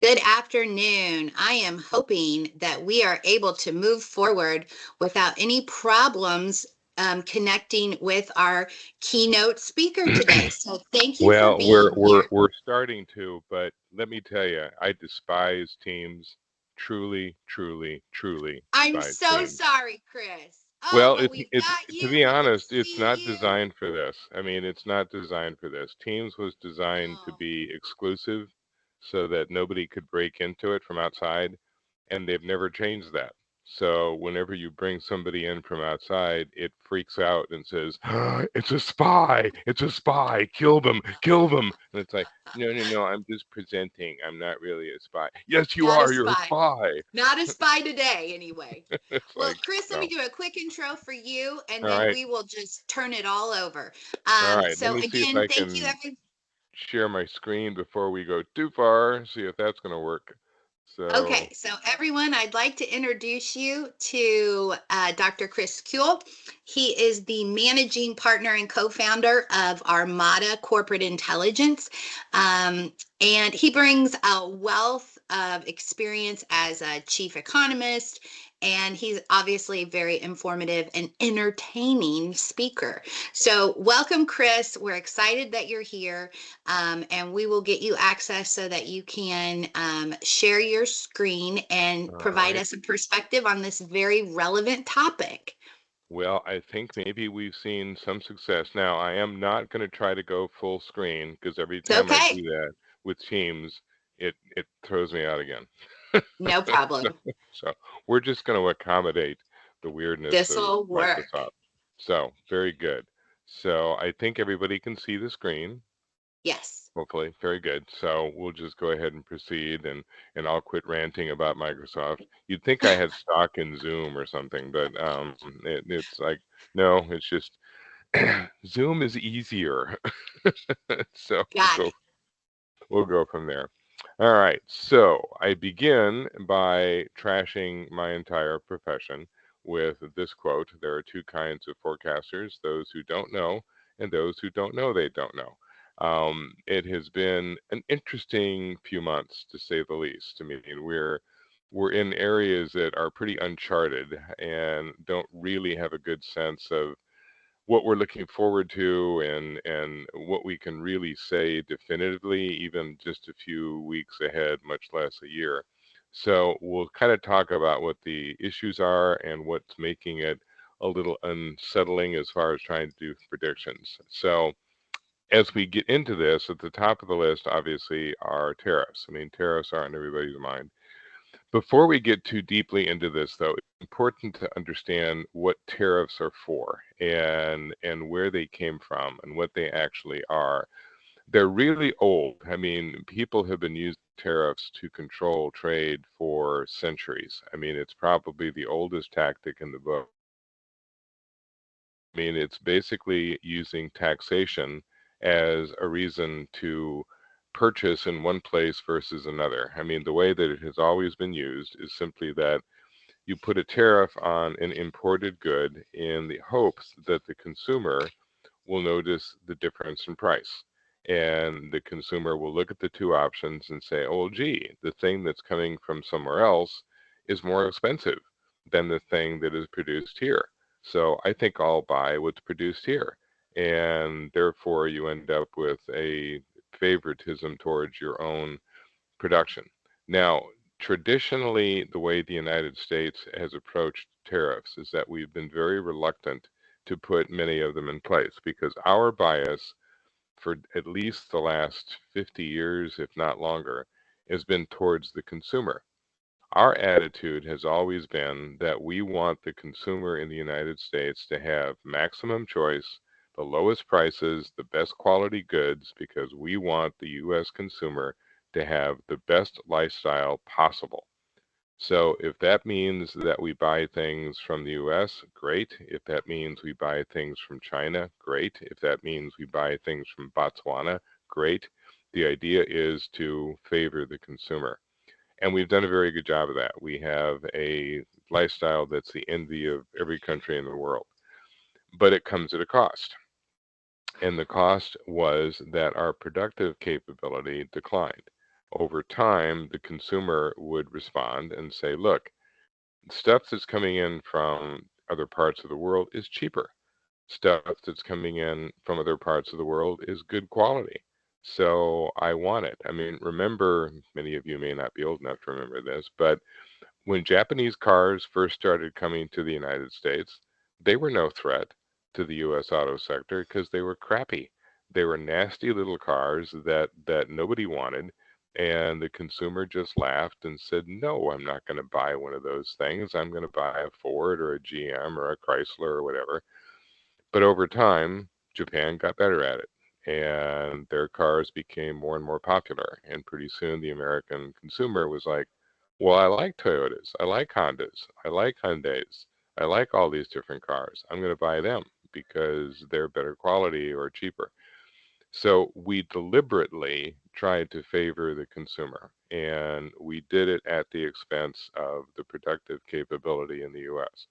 Good afternoon. I am hoping that we are able to move forward without any problems connecting with our keynote speaker today. So thank you for Well, we're being we're here. we're starting to, but let me tell you, I despise Teams. Truly, truly, truly I'm despise so Teams. sorry, Chris. Oh, Well, but it's we've it's got to you. be We can honest, it's see not you. designed for this. I mean, it's not designed for this. Teams was designed to Oh, be exclusive so that nobody could break into it from outside, and they've never changed that. So whenever you bring somebody in from outside, it freaks out and says, "It's a spy! It's a spy! Kill them! Kill them!" And it's like, no, no, no. I'm just presenting. I'm not really a spy. Yes, you not a are. You're a spy. spy. Not a spy today, anyway. It's Well, like, Chris, let me no. do a quick intro for you, and All then right. we will just turn it all over. All right, let So me see if again, I thank you, can everyone. share my screen before we go too far, see if that's going to work. So, Okay, so everyone, I'd like to introduce you to Dr. Chris Kuehl. He is the managing partner and co-founder of Armada Corporate Intelligence, and he brings a wealth of experience as a chief economist, and he's obviously a very informative and entertaining speaker. So, welcome, Chris. We're excited that you're here, and we will get you access so that you can share your screen and all provide right. us a perspective on this very relevant topic. Well, I think maybe we've seen some success. Now, I am not going to try to go full screen because every It's time I do okay. that with Teams, it throws me out again. No so, problem. so we're just going to accommodate the weirdness This of will work. Microsoft. So, very good. So, I think everybody can see the screen. Yes. Hopefully, very good. So we'll just go ahead and proceed, and I'll quit ranting about Microsoft. You'd think I had stock in Zoom or something, but it's like no, it's just Zoom is easier. So Got it. we'll go from there. All right. So I begin by trashing my entire profession with this quote: "There are two kinds of forecasters: those who don't know and those who don't know they don't know." It has been an interesting few months, to say the least. I mean, we're in areas that are pretty uncharted and don't really have a good sense of what we're looking forward to and what we can really say definitively, even just a few weeks ahead, much less a year. So we'll kind of talk about what the issues are and what's making it a little unsettling as far as trying to do predictions. So as we get into this, at the top of the list, obviously, are tariffs. I mean, tariffs are on everybody's mind. Before we get too deeply into this, though, it's important to understand what tariffs are for and where they came from and what they actually are. They're really old. I mean, people have been using tariffs to control trade for centuries. I mean, it's probably the oldest tactic in the book. I mean, it's basically using taxation as a reason to purchase in one place versus another. I mean, the way that it has always been used is simply that you put a tariff on an imported good in the hopes that the consumer will notice the difference in price. And the consumer will look at the two options and say, oh, gee, the thing that's coming from somewhere else is more expensive than the thing that is produced here. So I think I'll buy what's produced here. And therefore, you end up with a favoritism towards your own production. Now, traditionally, the way the United States has approached tariffs is that we've been very reluctant to put many of them in place because our bias for at least the last 50 years, if not longer, has been towards the consumer. Our attitude has always been that we want the consumer in the United States to have maximum choice, the lowest prices, the best quality goods, because we want the U.S. consumer to have the best lifestyle possible. So if that means that we buy things from the US, great. If that means we buy things from China, great. If that means we buy things from Botswana, great. The idea is to favor the consumer. And we've done a very good job of that. We have a lifestyle that's the envy of every country in the world, but it comes at a cost. And the cost was that our productive capability declined. Over time, the consumer would respond and say, look, stuff that's coming in from other parts of the world is cheaper. Stuff that's coming in from other parts of the world is good quality. So I want it. I mean, remember, many of you may not be old enough to remember this, but when Japanese cars first started coming to the United States, they were no threat to the US auto sector because they were crappy. They were nasty little cars that nobody wanted, and the consumer just laughed and said, "No, I'm not going to buy one of those things. I'm going to buy a Ford or a GM or a Chrysler or whatever." But over time, Japan got better at it, and their cars became more and more popular. And pretty soon, the American consumer was like, well, I like Toyotas, I like Hondas, I like Hyundais, I like all these different cars. I'm going to buy them because they're better quality or cheaper. So we deliberately tried to favor the consumer, and we did it at the expense of the productive capability in the US.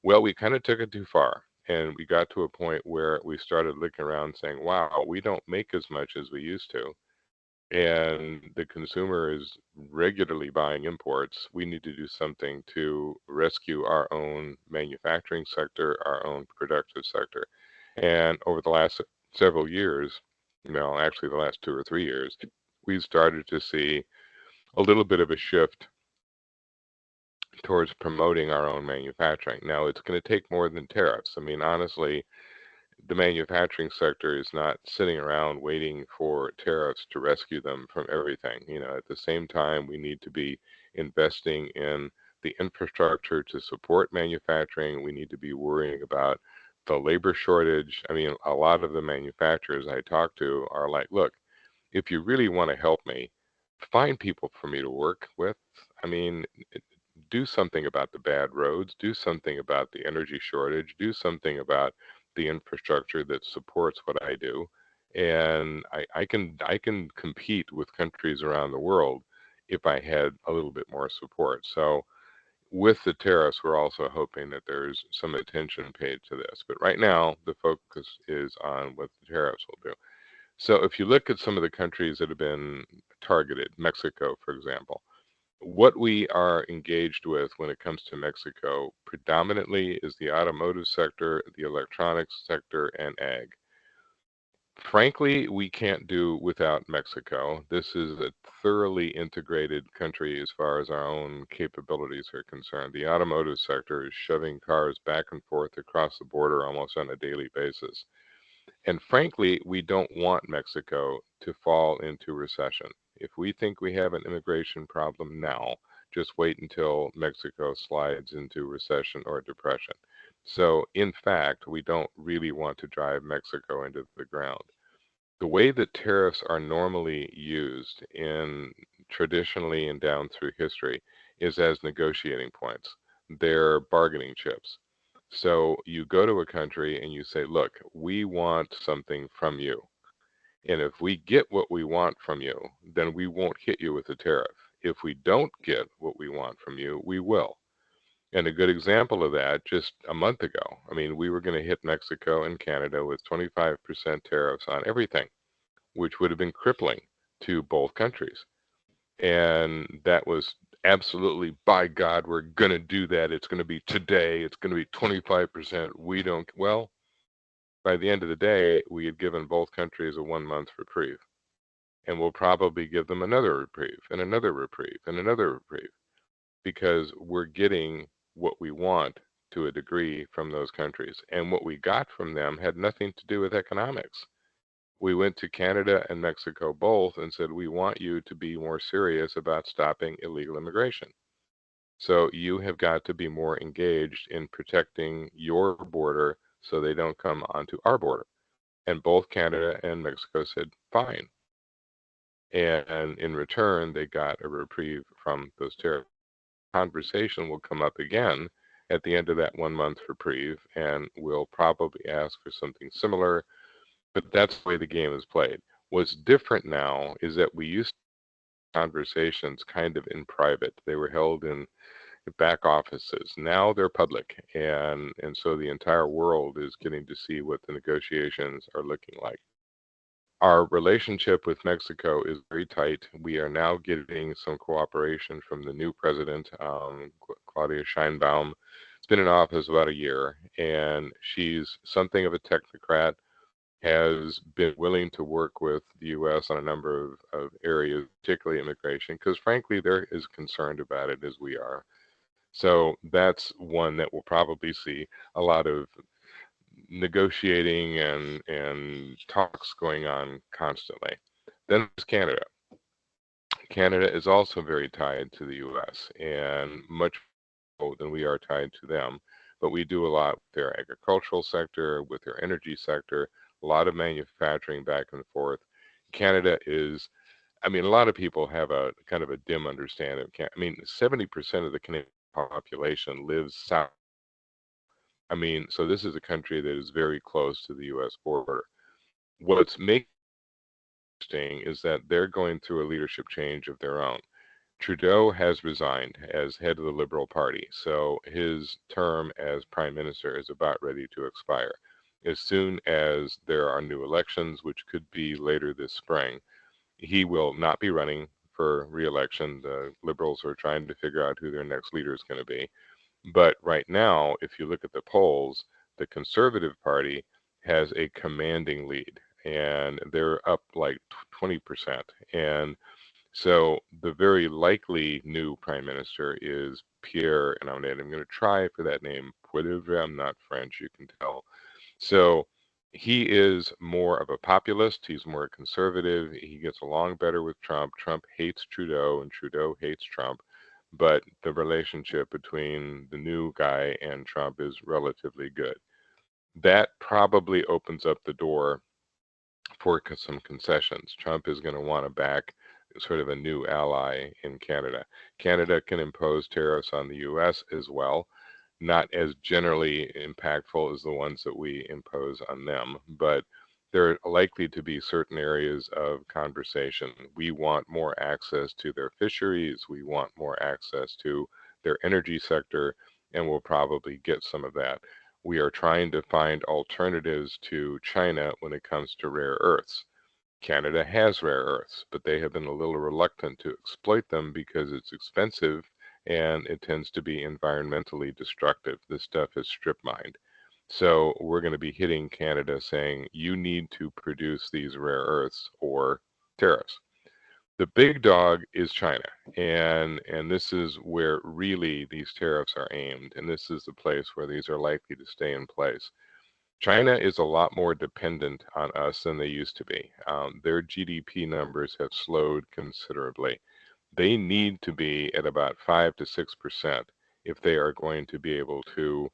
Well, we kind of took it too far. And we got to a point where we started looking around saying, wow, we don't make as much as we used to. And the consumer is regularly buying imports. We need to do something to rescue our own manufacturing sector, our own productive sector. And over the last several years, well, actually the last 2 or 3 years, we've started to see a little bit of a shift towards promoting our own manufacturing. Now, it's going to take more than tariffs. I mean, honestly, the manufacturing sector is not sitting around waiting for tariffs to rescue them from everything. You know, at the same time, we need to be investing in the infrastructure to support manufacturing. We need to be worrying about the labor shortage. I mean, a lot of the manufacturers I talk to are like, look, if you really want to help me, find people for me to work with. I mean, do something about the bad roads, do something about the energy shortage, do something about the infrastructure that supports what I do. And I can compete with countries around the world if I had a little bit more support. So with the tariffs, we're also hoping that there's some attention paid to this. But right now, the focus is on what the tariffs will do. So if you look at some of the countries that have been targeted, Mexico, for example, what we are engaged with when it comes to Mexico predominantly is the automotive sector, the electronics sector, and ag. Frankly, we can't do without Mexico. This is a thoroughly integrated country as far as our own capabilities are concerned. The automotive sector is shoving cars back and forth across the border almost on a daily basis. And frankly, we don't want Mexico to fall into recession. If we think we have an immigration problem now, just wait until Mexico slides into recession or depression. So, in fact, we don't really want to drive Mexico into the ground. The way that tariffs are normally used in traditionally and down through history is as negotiating points. They're bargaining chips. So you go to a country and you say, look, we want something from you. And if we get what we want from you, then we won't hit you with a tariff. If we don't get what we want from you, we will. And a good example of that, just a month ago, I mean, we were going to hit Mexico and Canada with 25% tariffs on everything, which would have been crippling to both countries. And that was absolutely, by God, we're going to do that. It's going to be today. It's going to be 25%. We don't, well, by the end of the day, we had given both countries a 1 month reprieve. And we'll probably give them another reprieve and another reprieve and another reprieve because we're getting what we want to a degree from those countries. And what we got from them had nothing to do with economics. We went to Canada and Mexico both and said, we want you to be more serious about stopping illegal immigration. So you have got to be more engaged in protecting your border so they don't come onto our border. And both Canada and Mexico said, fine. And in return, they got a reprieve from those tariffs. Conversation will come up again at the end of that 1 month reprieve, and we'll probably ask for something similar. But that's the way the game is played. What's different now is that we used conversations kind of in private. They were held in back offices. Now they're public, and so the entire world is getting to see what the negotiations are looking like. Our relationship with Mexico is very tight. We are now getting some cooperation from the new president, Claudia Sheinbaum. It's been in office about a year, and she's something of a technocrat, has been willing to work with the U.S. on a number of areas, particularly immigration, because frankly, they're as concerned about it as we are. So that's one that we'll probably see a lot of negotiating and talks going on constantly. Then there's Canada. Canada is also very tied to the U.S. and much more than we are tied to them. But we do a lot with their agricultural sector, with their energy sector, a lot of manufacturing back and forth. Canada is, I mean, a lot of people have a kind of a dim understanding of Canada. I mean, 70% of the Canadian population lives south. I mean, so this is a country that is very close to the U.S. border. What's making it interesting is that they're going through a leadership change of their own. Trudeau has resigned as head of the Liberal Party, so his term as prime minister is about ready to expire. As soon as there are new elections, which could be later this spring, he will not be running for re-election. The Liberals are trying to figure out who their next leader is going to be. But right now, if you look at the polls, the Conservative Party has a commanding lead, and they're up like 20%. And so the very likely new prime minister is Pierre, and I'm going to try for that name, Poilievre. I'm not French, you can tell. So he is more of a populist. He's more conservative. He gets along better with Trump. Trump hates Trudeau, and Trudeau hates Trump. But the relationship between the new guy and Trump is relatively good. That probably opens up the door for some concessions. Trump is going to want to back sort of a new ally in Canada. Canada can impose tariffs on the U.S. as well, not as generally impactful as the ones that we impose on them, but there are likely to be certain areas of conversation. We want more access to their fisheries. We want more access to their energy sector, and we'll probably get some of that. We are trying to find alternatives to China when it comes to rare earths. Canada has rare earths, but they have been a little reluctant to exploit them because it's expensive and it tends to be environmentally destructive. This stuff is strip mined. So we're going to be hitting Canada saying, you need to produce these rare earths or tariffs. The big dog is China, and this is where really these tariffs are aimed, and this is the place where these are likely to stay in place. China is a lot more dependent on us than they used to be. Their GDP numbers have slowed considerably. They need to be at about 5 to 6% if they are going to be able to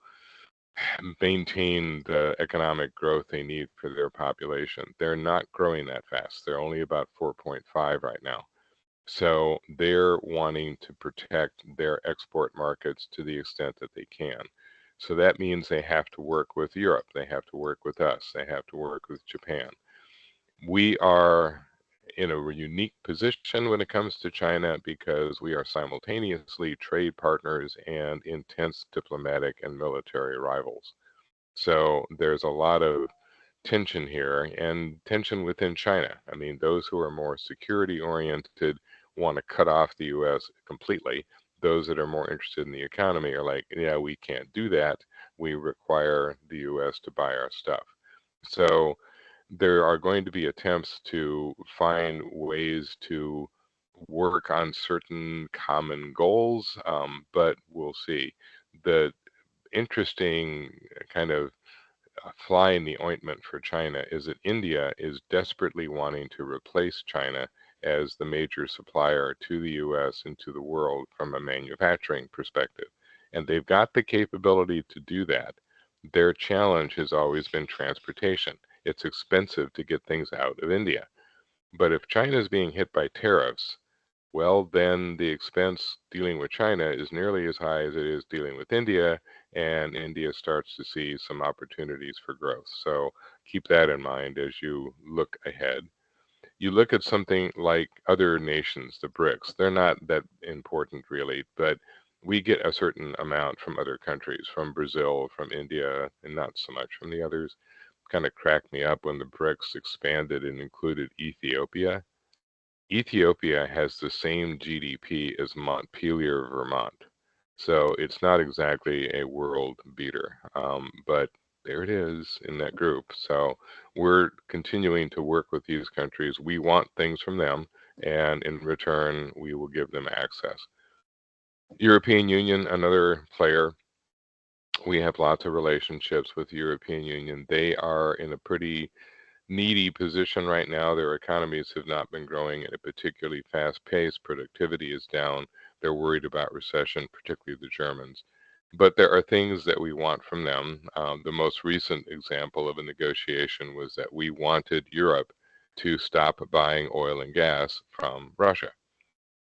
maintain the economic growth they need for their population. They're not growing that fast. They're only about 4.5 right now. So they're wanting to protect their export markets to the extent that they can. So that means they have to work with Europe. They have to work with us. They have to work with Japan. We are in a unique position when it comes to China because we are simultaneously trade partners and intense diplomatic and military rivals. So there's a lot of tension here and tension within China. I mean, those who are more security oriented want to cut off the US completely. Those that are more interested in the economy are like, yeah, we can't do that. We require the US to buy our stuff. So there are going to be attempts to find ways to work on certain common goals, but we'll see. The interesting kind of fly in the ointment for China is that India is desperately wanting to replace China as the major supplier to the US and to the world from a manufacturing perspective. And they've got the capability to do that. Their challenge has always been transportation. It's expensive to get things out of India. But if China is being hit by tariffs, well, then the expense dealing with China is nearly as high as it is dealing with India, and India starts to see some opportunities for growth. So keep that in mind as you look ahead. You look at something like other nations, the BRICS, they're not that important really, but we get a certain amount from other countries, from Brazil, from India, and not so much from the others. kind of cracked me up when the BRICS expanded and included Ethiopia. Ethiopia has the same GDP as Montpelier, Vermont. So it's not exactly a world beater, but there it is in that group. So we're continuing to work with these countries. We want things from them, and in return, we will give them access. European Union, another player. We have lots of relationships with the European Union. They are in a pretty needy position right now. Their economies have not been growing at a particularly fast pace. Productivity is down. They're worried about recession, particularly the Germans. But there are things that we want from them. The most recent example of a negotiation was that we wanted Europe to stop buying oil and gas from Russia.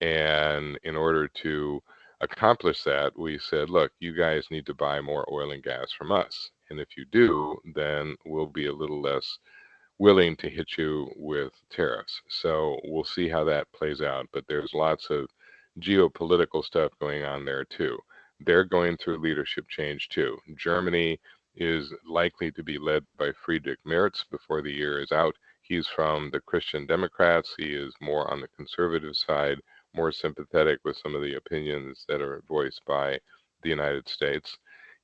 And in order to accomplish that, we said, look, you guys need to buy more oil and gas from us. And if you do, then we'll be a little less willing to hit you with tariffs. So we'll see how that plays out. But there's lots of geopolitical stuff going on there too. They're going through leadership change too. Germany is likely to be led by Friedrich Merz before the year is out. He's from the Christian Democrats. He is more on the conservative side, more sympathetic with some of the opinions that are voiced by the United States.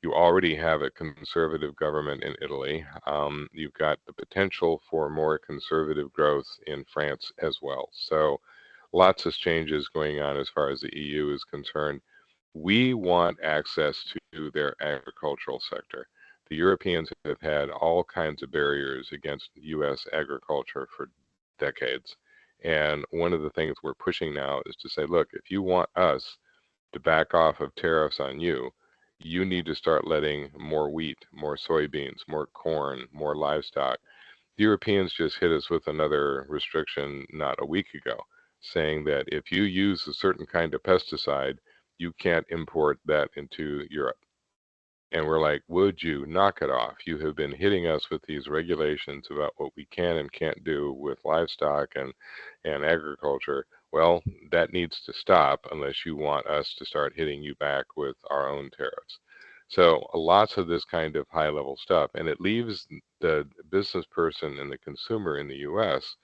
You already have a conservative government in Italy. You've got the potential for more conservative growth in France as well. So lots of changes going on as far as the EU is concerned. We want access to their agricultural sector. The Europeans have had all kinds of barriers against U.S. agriculture for decades. And one of the things we're pushing now is to say, look, if you want us to back off of tariffs on you, you need to start letting more wheat, more soybeans, more corn, more livestock. The Europeans just hit us with another restriction not a week ago, saying that if you use a certain kind of pesticide, you can't import that into Europe. And we're like, would you knock it off? You have been hitting us with these regulations about what we can and can't do with livestock and agriculture. Well, that needs to stop unless you want us to start hitting you back with our own tariffs. So lots of this kind of high level stuff. And it leaves the business person and the consumer in the US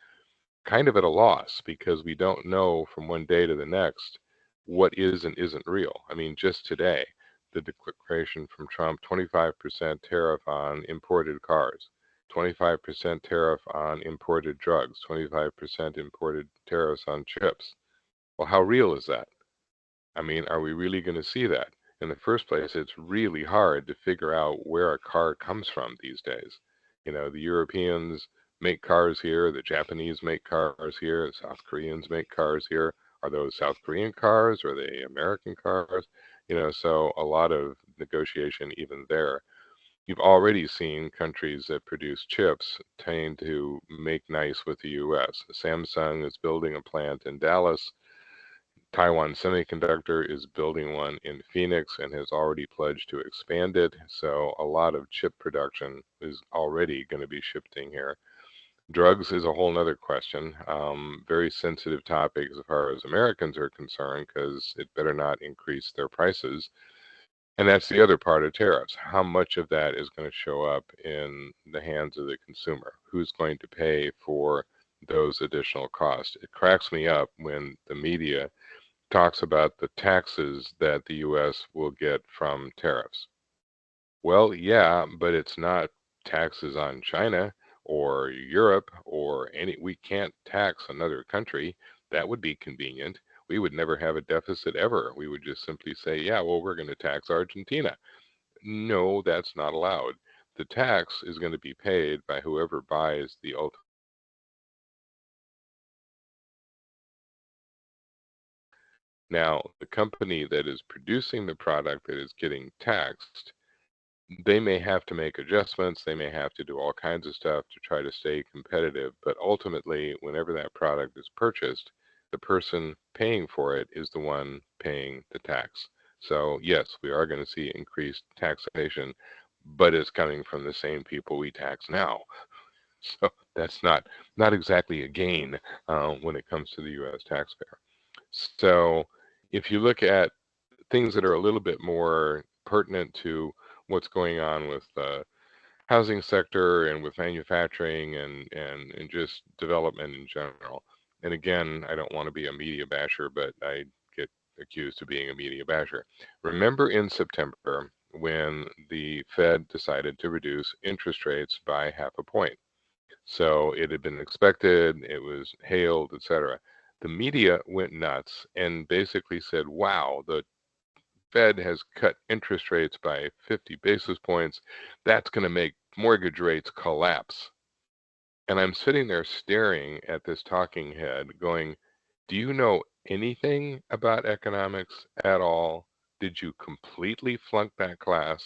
kind of at a loss because we don't know from one day to the next what is and isn't real. I mean, just today, the declaration from Trump, 25% tariff on imported cars, 25% tariff on imported drugs, 25% imported tariffs on chips. Well, how real is that? I mean, are we really going to see that? In the first place, it's really hard to figure out where a car comes from these days. You know, the Europeans make cars here, the Japanese make cars here, the South Koreans make cars here. Are those South Korean cars? Are they American cars? You know, so a lot of negotiation even there. You've already seen countries that produce chips tend to make nice with the US. Samsung is building a plant in Dallas. Taiwan Semiconductor is building one in Phoenix and has already pledged to expand it. So a lot of chip production is already going to be shifting here. Drugs is a whole nother question. Very sensitive topic as far as Americans are concerned because it better not increase their prices. And that's the other part of tariffs. How much of that is going to show up in the hands of the consumer? Who's going to pay for those additional costs? It cracks me up when the media talks about the taxes that the US will get from tariffs. Well, yeah, but it's not taxes on China or Europe or any, we can't tax another country. That would be convenient. We would never have a deficit ever. We would just simply say, yeah, well, we're going to tax Argentina. No, that's not allowed. The tax is going to be paid by whoever buys the ultimate. Now, the company that is producing the product that is getting taxed, they may have to make adjustments. They may have to do all kinds of stuff to try to stay competitive. But ultimately, whenever that product is purchased, the person paying for it is the one paying the tax. So yes, we are going to see increased taxation, but it's coming from the same people we tax now. So that's not exactly a gain when it comes to the U.S. taxpayer. So if you look at things that are a little bit more pertinent to what's going on with housing sector and with manufacturing and just development in general. And again, I don't want to be a media basher, but I get accused of being a media basher. Remember in September when the Fed decided to reduce interest rates by half a point. So it had been expected, it was hailed, etc. The media went nuts and basically said, wow, the Fed has cut interest rates by 50 basis points. That's going to make mortgage rates collapse. And I'm sitting there staring at this talking head going, do you know anything about economics at all? Did you completely flunk that class?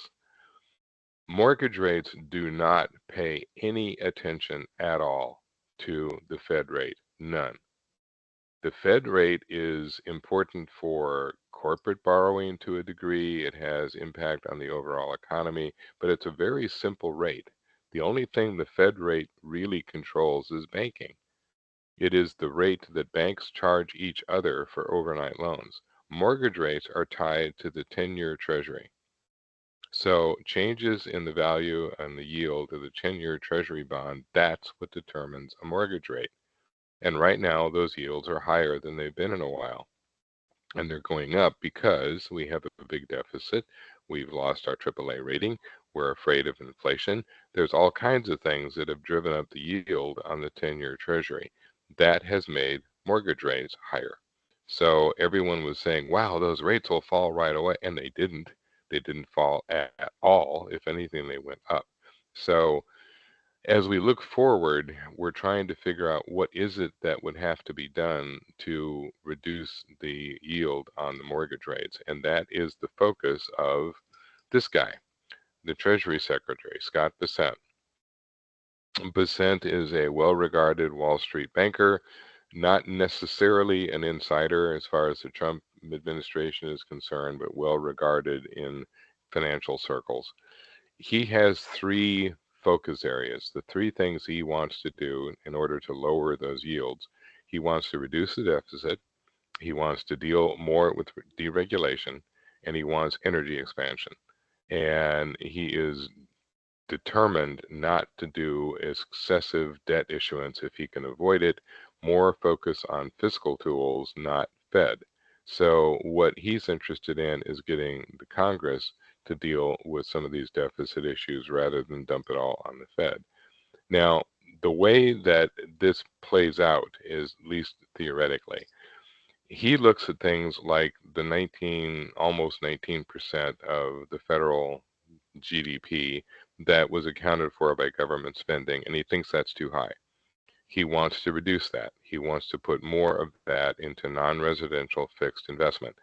Mortgage rates do not pay any attention at all to the Fed rate, none. The Fed rate is important for corporate borrowing to a degree. It has impact on the overall economy, but it's a very simple rate. The only thing the Fed rate really controls is banking. It is the rate that banks charge each other for overnight loans. Mortgage rates are tied to the 10-year Treasury. So changes in the value and the yield of the 10-year Treasury bond, that's what determines a mortgage rate. And right now, those yields are higher than they've been in a while. And they're going up because we have a big deficit. We've lost our AAA rating. We're afraid of inflation. There's all kinds of things that have driven up the yield on the 10-year Treasury. That has made mortgage rates higher. So everyone was saying, wow, those rates will fall right away. And they didn't. They didn't fall at all. If anything, they went up. So as we look forward, we're trying to figure out what is it that would have to be done to reduce the yield on the mortgage rates. And that is the focus of this guy, the Treasury Secretary, Scott Bessent. Bessent is a well-regarded Wall Street banker, not necessarily an insider as far as the Trump administration is concerned, but well-regarded in financial circles. He has three focus areas, the three things he wants to do in order to lower those yields. He wants to reduce the deficit, he wants to deal more with deregulation, and he wants energy expansion. And he is determined not to do excessive debt issuance if he can avoid it, more focus on fiscal tools, not Fed. So what he's interested in is getting the Congress to deal with some of these deficit issues rather than dump it all on the Fed. Now, the way that this plays out is, at least theoretically, he looks at things like the almost 19% of the federal GDP that was accounted for by government spending, and he thinks that's too high. He wants to reduce that. He wants to put more of that into non-residential fixed investment,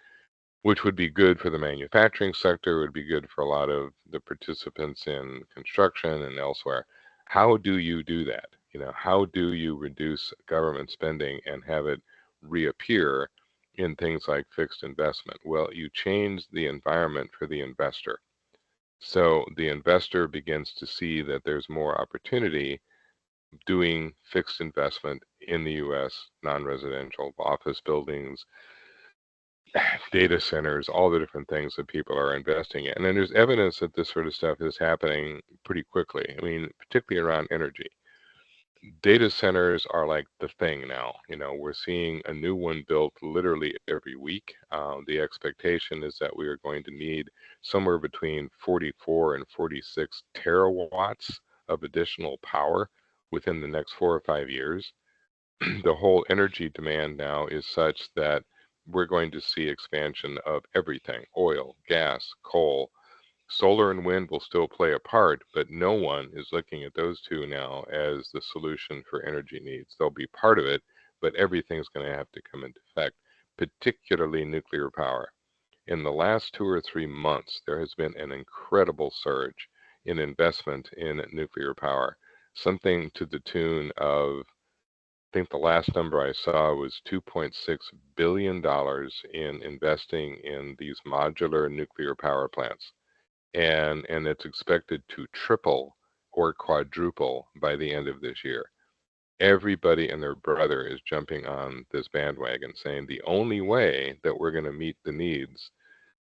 which would be good for the manufacturing sector, would be good for a lot of the participants in construction and elsewhere. How do you do that? How do you reduce government spending and have it reappear in things like fixed investment? Well, you change the environment for the investor. So the investor begins to see that there's more opportunity doing fixed investment in the US, non-residential office buildings, data centers, all the different things that people are investing in. And there's evidence that this sort of stuff is happening pretty quickly. I mean, particularly around energy. Data centers are like the thing now. We're seeing a new one built literally every week. The expectation is that we are going to need somewhere between 44 and 46 terawatts of additional power within the next 4 or 5 years. The whole energy demand now is such that we're going to see expansion of everything: oil, gas, coal. Solar and wind will still play a part, but no one is looking at those two now as the solution for energy needs. They'll be part of it, but everything's going to have to come into effect, particularly nuclear power. In the last 2 or 3 months, there has been an incredible surge in investment in nuclear power, something to the tune of, I think the last number I saw was $2.6 billion in investing in these modular nuclear power plants. And it's expected to triple or quadruple by the end of this year. Everybody and their brother is jumping on this bandwagon, saying the only way that we're going to meet the needs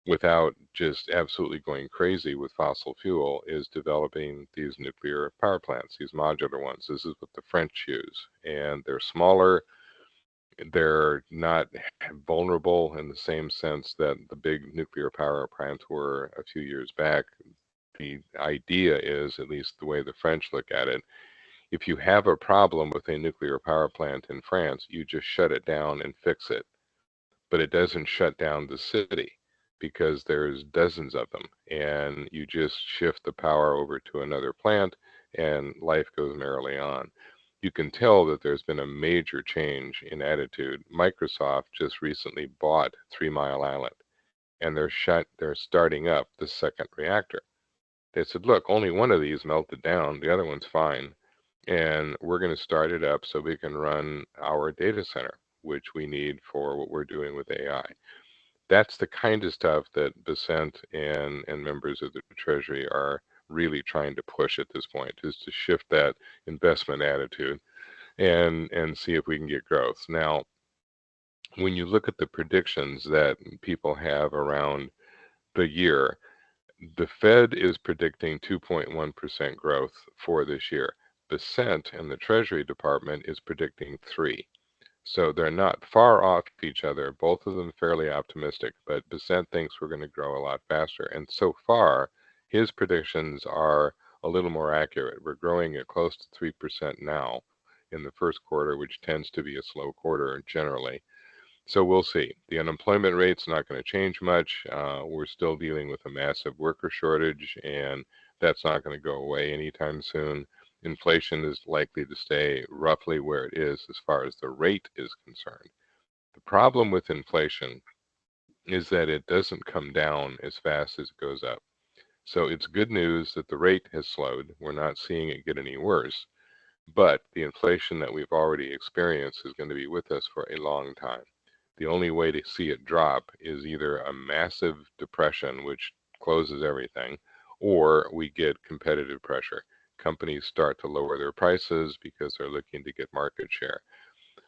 without just absolutely going crazy with fossil fuel, is developing these nuclear power plants, these modular ones. This is what the French use. And they're smaller. They're not vulnerable in the same sense that the big nuclear power plants were a few years back. The idea is, at least the way the French look at it, if you have a problem with a nuclear power plant in France, you just shut it down and fix it. But it doesn't shut down the city because there's dozens of them, and you just shift the power over to another plant and life goes merrily on. You can tell that there's been a major change in attitude. Microsoft just recently bought 3 Mile Island, and they're starting up the second reactor. They said, look, only one of these melted down, the other one's fine, and we're going to start it up so we can run our data center, which we need for what we're doing with AI. That's the kind of stuff that Besant and members of the Treasury are really trying to push at this point, is to shift that investment attitude and see if we can get growth. Now, when you look at the predictions that people have around the year, the Fed is predicting 2.1% growth for this year. Besant and the Treasury Department is predicting 3. So they're not far off each other, both of them fairly optimistic, but Besant thinks we're going to grow a lot faster. And so far, his predictions are a little more accurate. We're growing at close to 3% now in the first quarter, which tends to be a slow quarter generally. So we'll see. The unemployment rate's not going to change much. We're still dealing with a massive worker shortage, and that's not going to go away anytime soon. Inflation is likely to stay roughly where it is as far as the rate is concerned. The problem with inflation is that it doesn't come down as fast as it goes up. So it's good news that the rate has slowed. We're not seeing it get any worse, but the inflation that we've already experienced is going to be with us for a long time. The only way to see it drop is either a massive depression, which closes everything, or we get competitive pressure. Companies start to lower their prices because they're looking to get market share.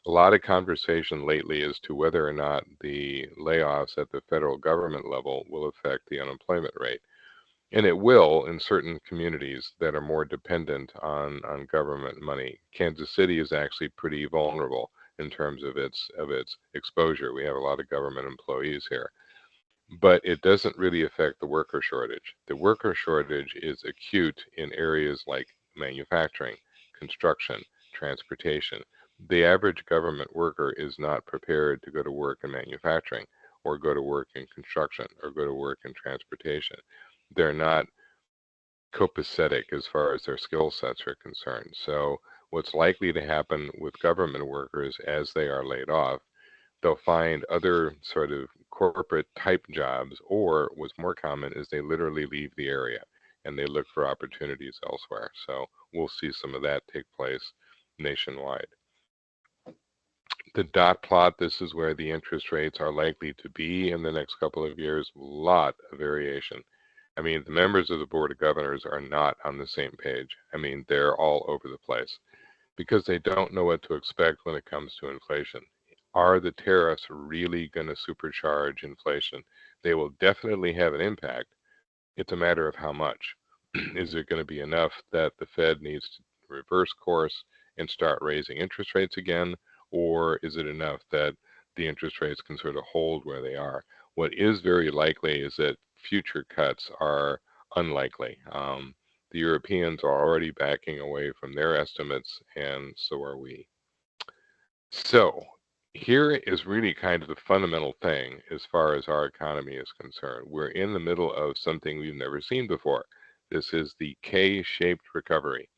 A lot of conversation lately as to whether or not the layoffs at the federal government level will affect the unemployment rate. And it will in certain communities that are more dependent on government money. Kansas City is actually pretty vulnerable in terms of its exposure. We have a lot of government employees here. But it doesn't really affect the worker shortage. The worker shortage is acute in areas like manufacturing, construction, transportation. The average government worker is not prepared to go to work in manufacturing or go to work in construction or go to work in transportation. They're not copacetic as far as their skill sets are concerned. So what's likely to happen with government workers as they are laid off, they'll find other sort of corporate type jobs, or what's more common is they literally leave the area and they look for opportunities elsewhere. So we'll see some of that take place nationwide. The dot plot, this is where the interest rates are likely to be in the next couple of years. A lot of variation. I mean, the members of the Board of Governors are not on the same page. I mean, they're all over the place because they don't know what to expect when it comes to inflation. Are the tariffs really going to supercharge inflation? They will definitely have an impact. It's a matter of how much. Is it going to be enough that the Fed needs to reverse course and start raising interest rates again? Or is it enough that the interest rates can sort of hold where they are? What is very likely is that future cuts are unlikely. The Europeans are already backing away from their estimates, and so are we. So here is really kind of the fundamental thing as far as our economy is concerned. We're in the middle of something we've never seen before. This is the K-shaped recovery.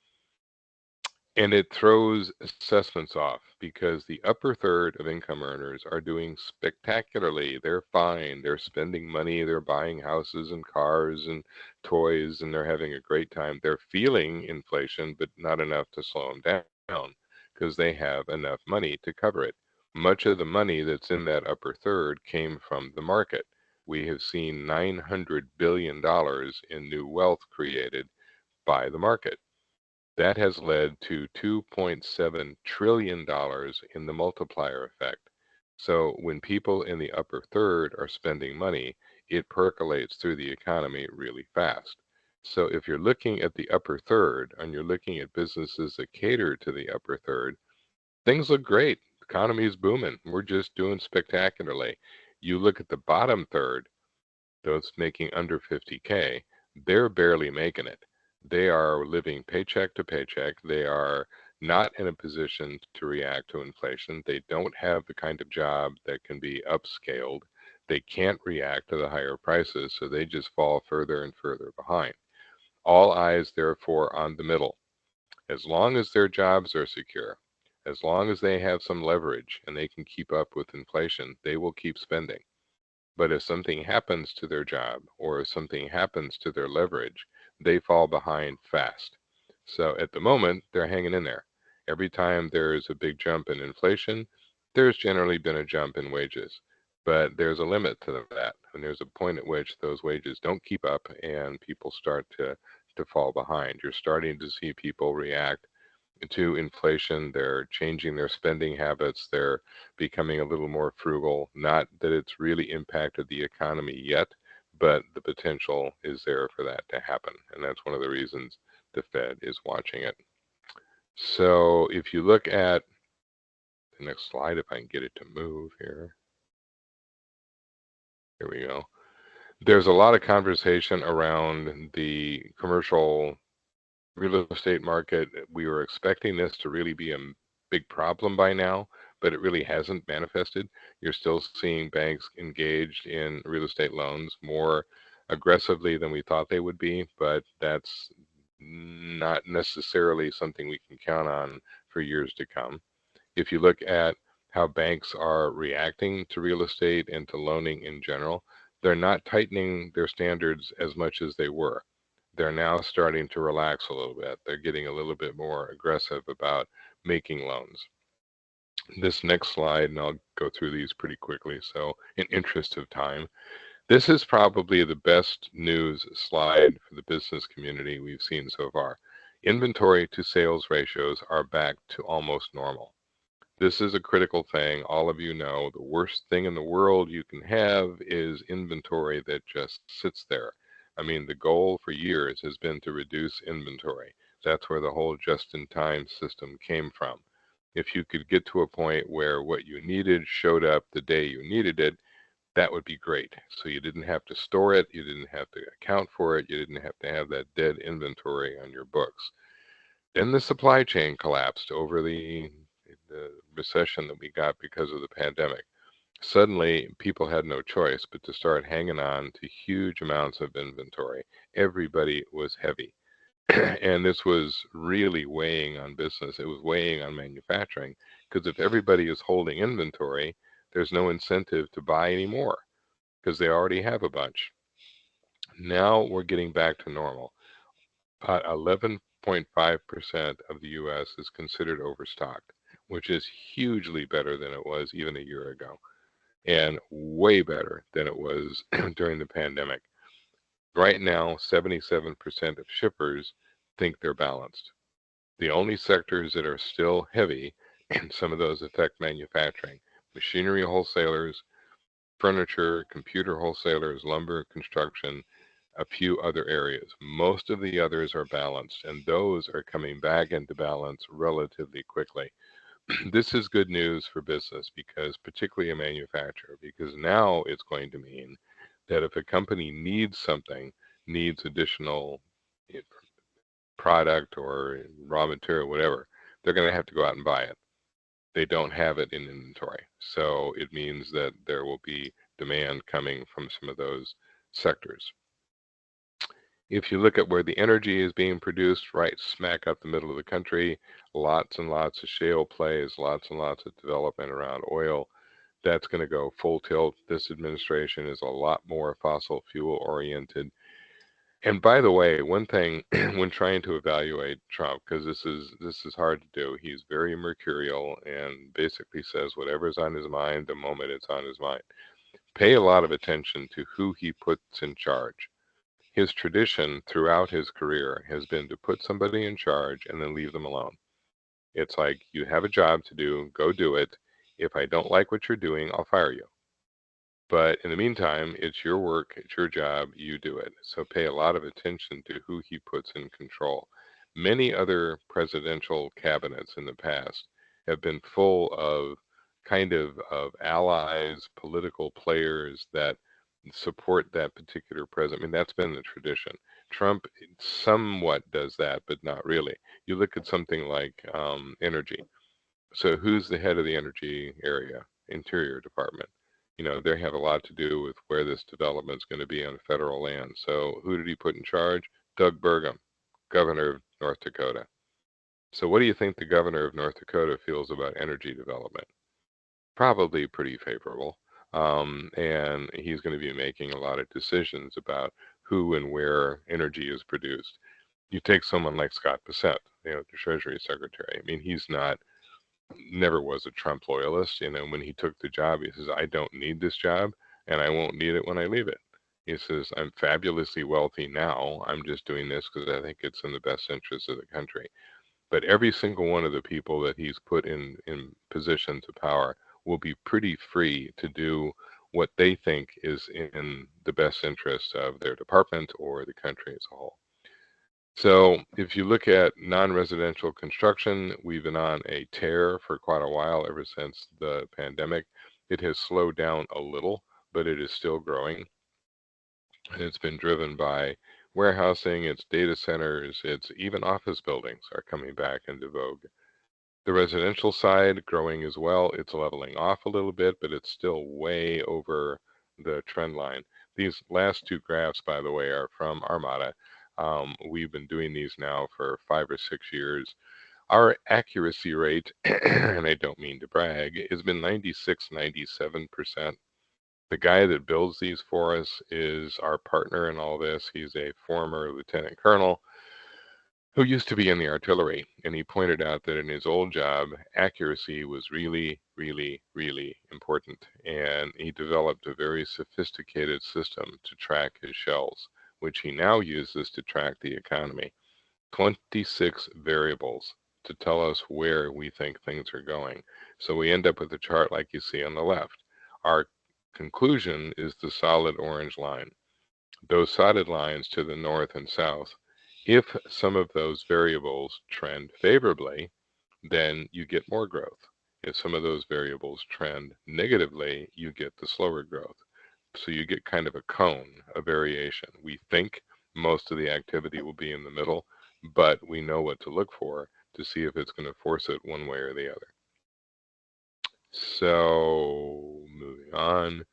And it throws assessments off because the upper third of income earners are doing spectacularly. They're fine. They're spending money. They're buying houses and cars and toys, and they're having a great time. They're feeling inflation, but not enough to slow them down because they have enough money to cover it. Much of the money that's in that upper third came from the market. We have seen $900 billion in new wealth created by the market. That has led to $2.7 trillion in the multiplier effect. So when people in the upper third are spending money, it percolates through the economy really fast. So if you're looking at the upper third and you're looking at businesses that cater to the upper third, things look great. The economy is booming. We're just doing spectacularly. You look at the bottom third, those making under 50K, they're barely making it. They are living paycheck to paycheck. They are not in a position to react to inflation. They don't have the kind of job that can be upscaled. They can't react to the higher prices, so they just fall further and further behind. All eyes, therefore, on the middle. As long as their jobs are secure, as long as they have some leverage and they can keep up with inflation, they will keep spending. But if something happens to their job or if something happens to their leverage, they fall behind fast. So at the moment, they're hanging in there. Every time there's a big jump in inflation, there's generally been a jump in wages. But there's a limit to that. And there's a point at which those wages don't keep up and people start to fall behind. You're starting to see people react to inflation. They're changing their spending habits. They're becoming a little more frugal. Not that it's really impacted the economy yet, but the potential is there for that to happen. And that's one of the reasons the Fed is watching it. So if you look at the next slide, if I can get it to move here. Here we go. There's a lot of conversation around the commercial real estate market. We were expecting this to really be a big problem by now, but it really hasn't manifested. You're still seeing banks engaged in real estate loans more aggressively than we thought they would be, but that's not necessarily something we can count on for years to come. If you look at how banks are reacting to real estate and to loaning in general, they're not tightening their standards as much as they were. They're now starting to relax a little bit. They're getting a little bit more aggressive about making loans. This next slide, and I'll go through these pretty quickly, so in interest of time, this is probably the best news slide for the business community we've seen so far. Inventory to sales ratios are back to almost normal. This is a critical thing. All of you know the worst thing in the world you can have is inventory that just sits there. I mean, the goal for years has been to reduce inventory. That's where the whole just-in-time system came from. If you could get to a point where what you needed showed up the day you needed it, that would be great. So you didn't have to store it, you didn't have to account for it, you didn't have to have that dead inventory on your books. Then the supply chain collapsed over the recession that we got because of the pandemic. Suddenly, people had no choice but to start hanging on to huge amounts of inventory. Everybody was heavy. And this was really weighing on business. It was weighing on manufacturing because if everybody is holding inventory, there's no incentive to buy any more because they already have a bunch. Now we're getting back to normal. About 11.5% of the US is considered overstocked, which is hugely better than it was even a year ago, and way better than it was during the pandemic. Right now, 77% of shippers think they're balanced. The only sectors that are still heavy, and some of those affect manufacturing, machinery wholesalers, furniture, computer wholesalers, lumber, construction, a few other areas. Most of the others are balanced, and those are coming back into balance relatively quickly. This is good news for business because, particularly a manufacturer, because now it's going to mean that if a company needs something, needs additional product or raw material, whatever, they're going to have to go out and buy it. They don't have it in inventory. So it means that there will be demand coming from some of those sectors. If you look at where the energy is being produced, right smack up the middle of the country, lots and lots of shale plays, lots and lots of development around oil. That's going to go full tilt. This administration is a lot more fossil fuel oriented. And by the way, one thing when trying to evaluate Trump, because this is hard to do, he's very mercurial and basically says whatever's on his mind the moment it's on his mind. Pay a lot of attention to who he puts in charge. His tradition throughout his career has been to put somebody in charge and then leave them alone. It's like, you have a job to do, go do it. If I don't like what you're doing, I'll fire you. But in the meantime, it's your work, it's your job, you do it. So pay a lot of attention to who he puts in control. Many other presidential cabinets in the past have been full of of allies, political players that support that particular president. I mean, that's been the tradition. Trump somewhat does that, but not really. You look at something like energy. So who's the head of the energy area? Interior Department. You know, they have a lot to do with where this development's going to be on federal land. So who did he put in charge? Doug Burgum, governor of North Dakota. So what do you think the governor of North Dakota feels about energy development? Probably pretty favorable. And he's going to be making a lot of decisions about who and where energy is produced. You take someone like Scott Bessent, the Treasury Secretary. I mean, he's never was a Trump loyalist. When he took the job, he says, I don't need this job and I won't need it when I leave it. He says, I'm fabulously wealthy now. I'm just doing this because I think it's in the best interest of the country. But every single one of the people that he's put in positions of power will be pretty free to do what they think is in the best interest of their department or the country as a whole. So if you look at non-residential construction, we've been on a tear for quite a while ever since the pandemic. It has slowed down a little, but it is still growing. And it's been driven by warehousing, it's data centers, it's even office buildings are coming back into vogue. The residential side growing as well. It's leveling off a little bit, but it's still way over the trend line. These last two graphs, by the way, are from Armada. We've been doing these now for 5 or 6 years. Our accuracy rate, and I don't mean to brag, has been 96, 97%. The guy that builds these for us is our partner in all this. He's a former lieutenant colonel who used to be in the artillery, and he pointed out that in his old job, accuracy was really, really, really important. And he developed a very sophisticated system to track his shells, which he now uses to track the economy. 26 variables to tell us where we think things are going. So we end up with a chart like you see on the left. Our conclusion is the solid orange line. Those solid lines to the north and south, if some of those variables trend favorably, then you get more growth. If some of those variables trend negatively, you get the slower growth. So you get kind of a cone, a variation. We think most of the activity will be in the middle, but we know what to look for to see if it's going to force it one way or the other. So moving on.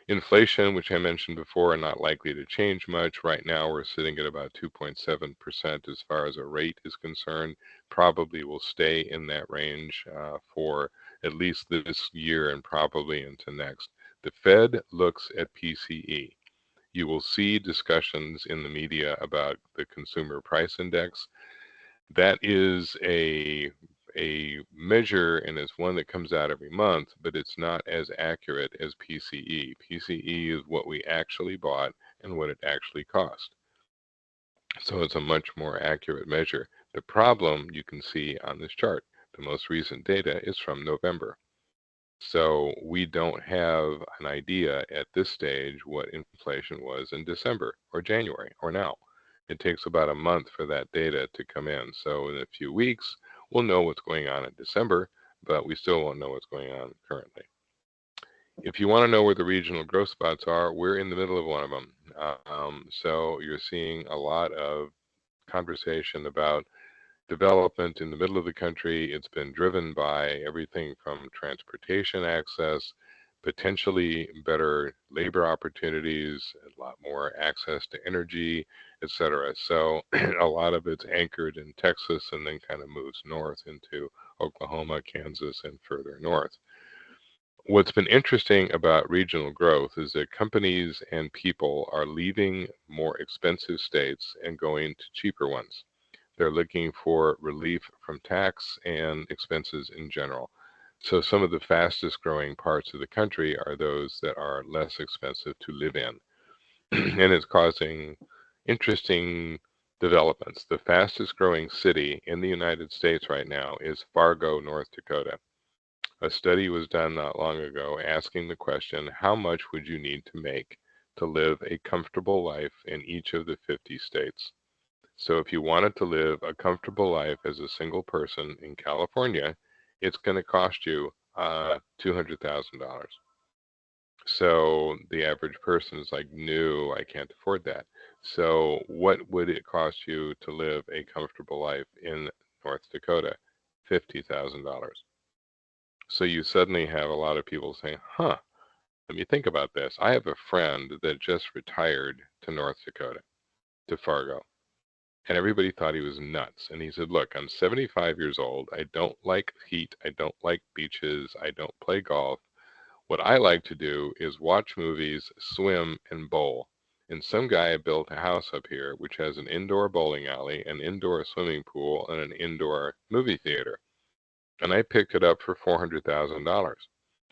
Inflation, which I mentioned before, are not likely to change much. Right now, we're sitting at about 2.7% as far as a rate is concerned. Probably will stay in that range for at least this year and probably into next. The Fed looks at PCE. You will see discussions in the media about the consumer price index. That is a measure, and it's one that comes out every month, but it's not as accurate as PCE. PCE is what we actually bought and what it actually cost. So it's a much more accurate measure. The problem you can see on this chart, the most recent data is from November. So we don't have an idea at this stage what inflation was in December or January or now. It takes about a month for that data to come in. So in a few weeks, we'll know what's going on in December, but we still won't know what's going on currently. If you want to know where the regional growth spots are, we're in the middle of one of them. So you're seeing a lot of conversation about development in the middle of the country. It's been driven by everything from transportation access, potentially better labor opportunities, a lot more access to energy, etc. So a lot of it's anchored in Texas and then kind of moves north into Oklahoma, Kansas, and further north. What's been interesting about regional growth is that companies and people are leaving more expensive states and going to cheaper ones. They're looking for relief from tax and expenses in general. So some of the fastest growing parts of the country are those that are less expensive to live in. And it's causing interesting developments. The fastest growing city in the United States right now is Fargo, North Dakota. A study was done not long ago asking the question, how much would you need to make to live a comfortable life in each of the 50 states? So if you wanted to live a comfortable life as a single person in California, it's going to cost you $200,000. So the average person is like, no, I can't afford that. So what would it cost you to live a comfortable life in North Dakota? $50,000. So you suddenly have a lot of people saying, huh, let me think about this. I have a friend that just retired to North Dakota, to Fargo, and everybody thought he was nuts. And he said, look, I'm 75 years old. I don't like heat. I don't like beaches. I don't play golf. What I like to do is watch movies, swim, and bowl. And some guy built a house up here which has an indoor bowling alley, an indoor swimming pool, and an indoor movie theater. And I picked it up for $400,000.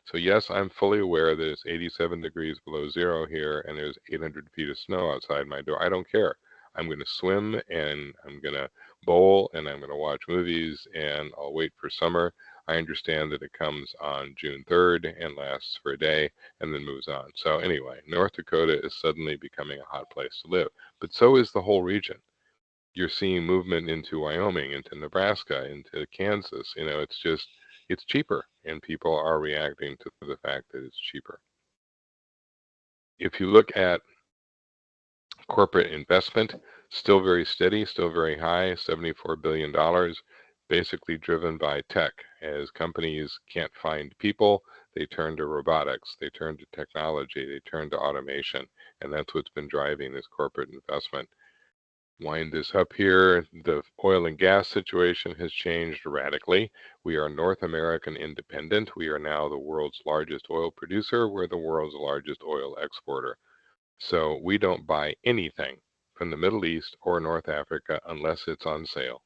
So yes, I'm fully aware that it's 87 degrees below zero here and there's 800 feet of snow outside my door. I don't care. I'm going to swim and I'm going to bowl and I'm going to watch movies and I'll wait for summer. I understand that it comes on June 3rd and lasts for a day and then moves on. So anyway, North Dakota is suddenly becoming a hot place to live, but so is the whole region. You're seeing movement into Wyoming, into Nebraska, into Kansas. It's cheaper, and people are reacting to the fact that it's cheaper. If you look at corporate investment, still very steady, still very high, $74 billion, basically driven by tech. As companies can't find people, they turn to robotics, they turn to technology, they turn to automation, and that's what's been driving this corporate investment. Wind this up here. The oil and gas situation has changed radically. We are North American independent. We are now the world's largest oil producer. We're the world's largest oil exporter. So we don't buy anything from the Middle East or North Africa unless it's on sale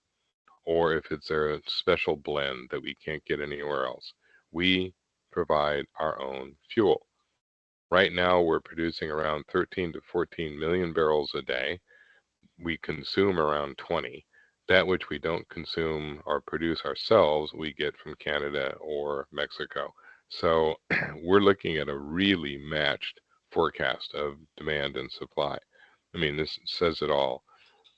or if it's a special blend that we can't get anywhere else. We provide our own fuel. Right now, we're producing around 13 to 14 million barrels a day. We consume around 20. That which we don't consume or produce ourselves, we get from Canada or Mexico. So we're looking at a really matched forecast of demand and supply. I mean, this says it all.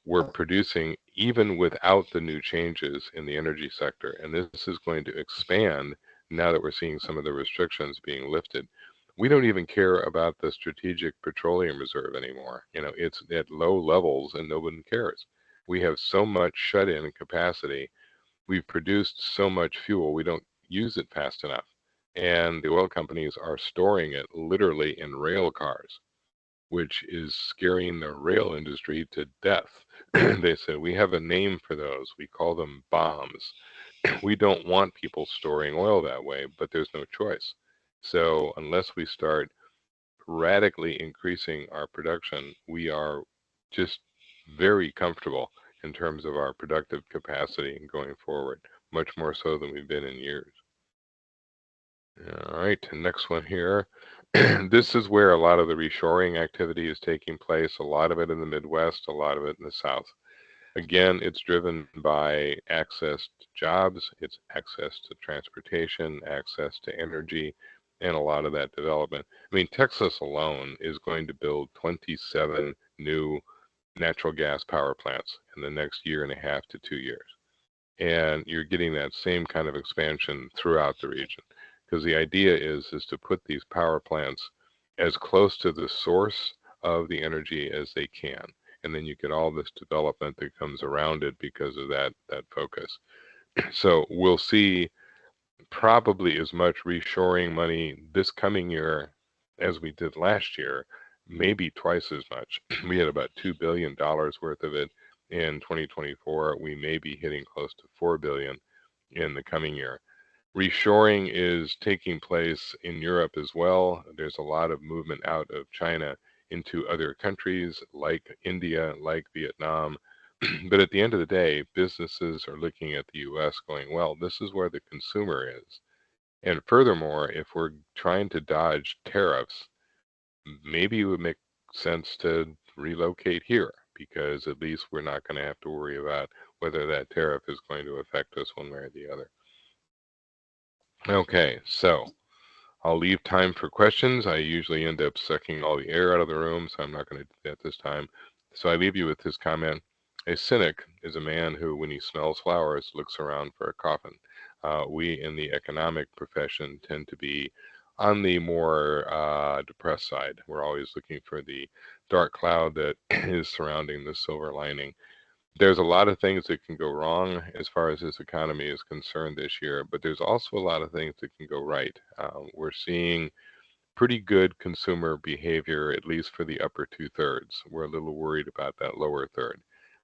We're producing even without the new changes in the energy sector, and this is going to expand now that we're seeing some of the restrictions being lifted. We don't even care about the strategic petroleum reserve anymore. It's at low levels and nobody cares. We have so much shut-in capacity. We've produced so much fuel, we don't use it fast enough. And the oil companies are storing it literally in rail cars, which is scaring the rail industry to death. They said, we have a name for those. We call them bombs. We don't want people storing oil that way, but there's no choice. So unless we start radically increasing our production, we are just very comfortable in terms of our productive capacity going forward, much more so than we've been in years. All right, next one here. This is where a lot of the reshoring activity is taking place, a lot of it in the Midwest, a lot of it in the South. Again, it's driven by access to jobs, it's access to transportation, access to energy, and a lot of that development. I mean, Texas alone is going to build 27 new natural gas power plants in the next year and a half to 2 years. And you're getting that same kind of expansion throughout the region, because the idea is to put these power plants as close to the source of the energy as they can, and then you get all this development that comes around it because of that focus. So we'll see probably as much reshoring money this coming year as we did last year, maybe twice as much. We had about $2 billion worth of it in 2024. We may be hitting close to $4 billion in the coming year. Reshoring is taking place in Europe as well. There's a lot of movement out of China into other countries like India, like Vietnam. But at the end of the day, businesses are looking at the US going, well, this is where the consumer is. And furthermore, if we're trying to dodge tariffs, maybe it would make sense to relocate here, because at least we're not going to have to worry about whether that tariff is going to affect us one way or the other. Okay, so I'll leave time for questions. I usually end up sucking all the air out of the room, so I'm not going to do that this time. So I leave you with this comment. A cynic is a man who, when he smells flowers, looks around for a coffin. We in the economic profession tend to be on the more depressed side. We're always looking for the dark cloud that is surrounding the silver lining. There's a lot of things that can go wrong as far as this economy is concerned this year, but there's also a lot of things that can go right. We're seeing pretty good consumer behavior, at least for the upper two-thirds. We're a little worried about that lower third.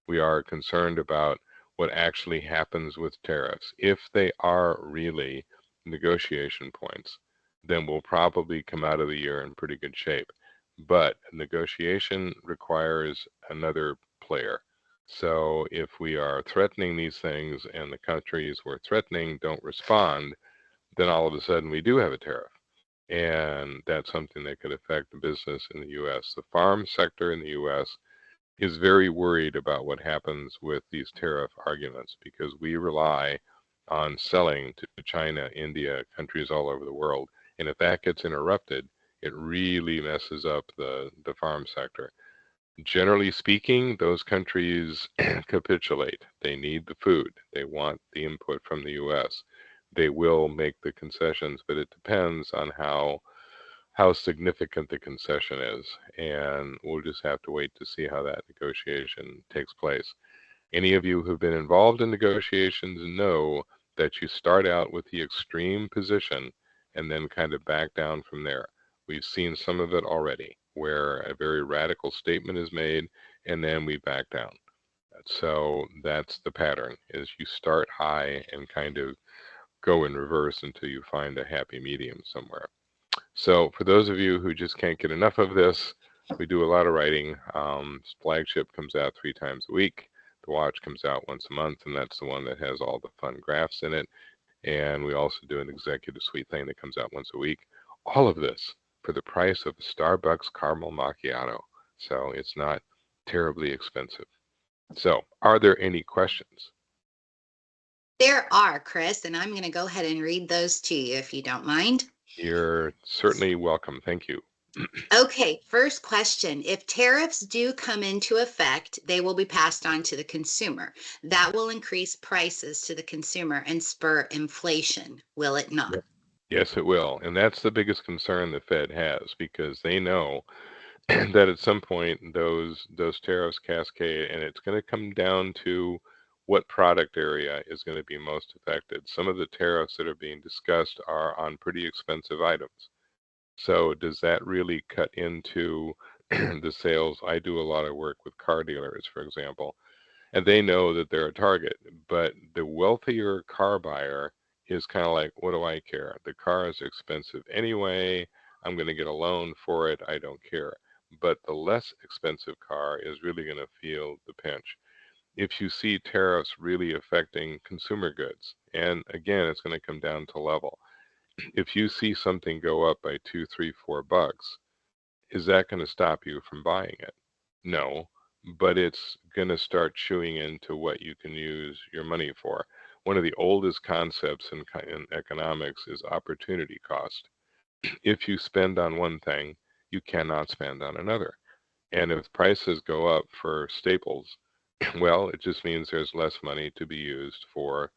We are concerned about what actually happens with tariffs. If they are really negotiation points, then we'll probably come out of the year in pretty good shape. But negotiation requires another player. So if we are threatening these things and the countries we're threatening don't respond, then all of a sudden we do have a tariff. And that's something that could affect the business in the U.S. The farm sector in the U.S. is very worried about what happens with these tariff arguments because we rely on selling to China, India, countries all over the world. And if that gets interrupted, it really messes up the farm sector. Generally speaking, those countries capitulate. They need the food. They want the input from the U.S. They will make the concessions, but it depends on how significant the concession is, and we'll just have to wait to see how that negotiation takes place. Any of you who've been involved in negotiations know that you start out with the extreme position and then kind of back down from there. We've seen some of it already, where a very radical statement is made and then we back down. So that's the pattern, is you start high and kind of go in reverse until you find a happy medium somewhere. So for those of you who just can't get enough of this, we do a lot of writing. Flagship comes out 3 times a week. The watch comes out once a month, and that's the one that has all the fun graphs in it. And we also do an executive suite thing that comes out once a week. All of this for the price of a Starbucks caramel macchiato. So it's not terribly expensive. So are there any questions? There are, Chris, and I'm going to go ahead and read those to you if you don't mind. You're certainly welcome. Thank you. Okay, first question. If tariffs do come into effect, they will be passed on to the consumer. That will increase prices to the consumer and spur inflation, will it not? Yes, it will. And that's the biggest concern the Fed has because they know that at some point those tariffs cascade and it's going to come down to what product area is going to be most affected. Some of the tariffs that are being discussed are on pretty expensive items. So does that really cut into the sales? I do a lot of work with car dealers, for example, and they know that they're a target. But the wealthier car buyer is kind of like, what do I care? The car is expensive anyway. I'm going to get a loan for it. I don't care. But the less expensive car is really going to feel the pinch. If you see tariffs really affecting consumer goods, and again, it's going to come down to level. If you see something go up by 2, 3, 4 bucks, is that going to stop you from buying it? No, but it's going to start chewing into what you can use your money for. One of the oldest concepts in economics is opportunity cost. If you spend on one thing, you cannot spend on another. And if prices go up for staples, well, it just means there's less money to be used for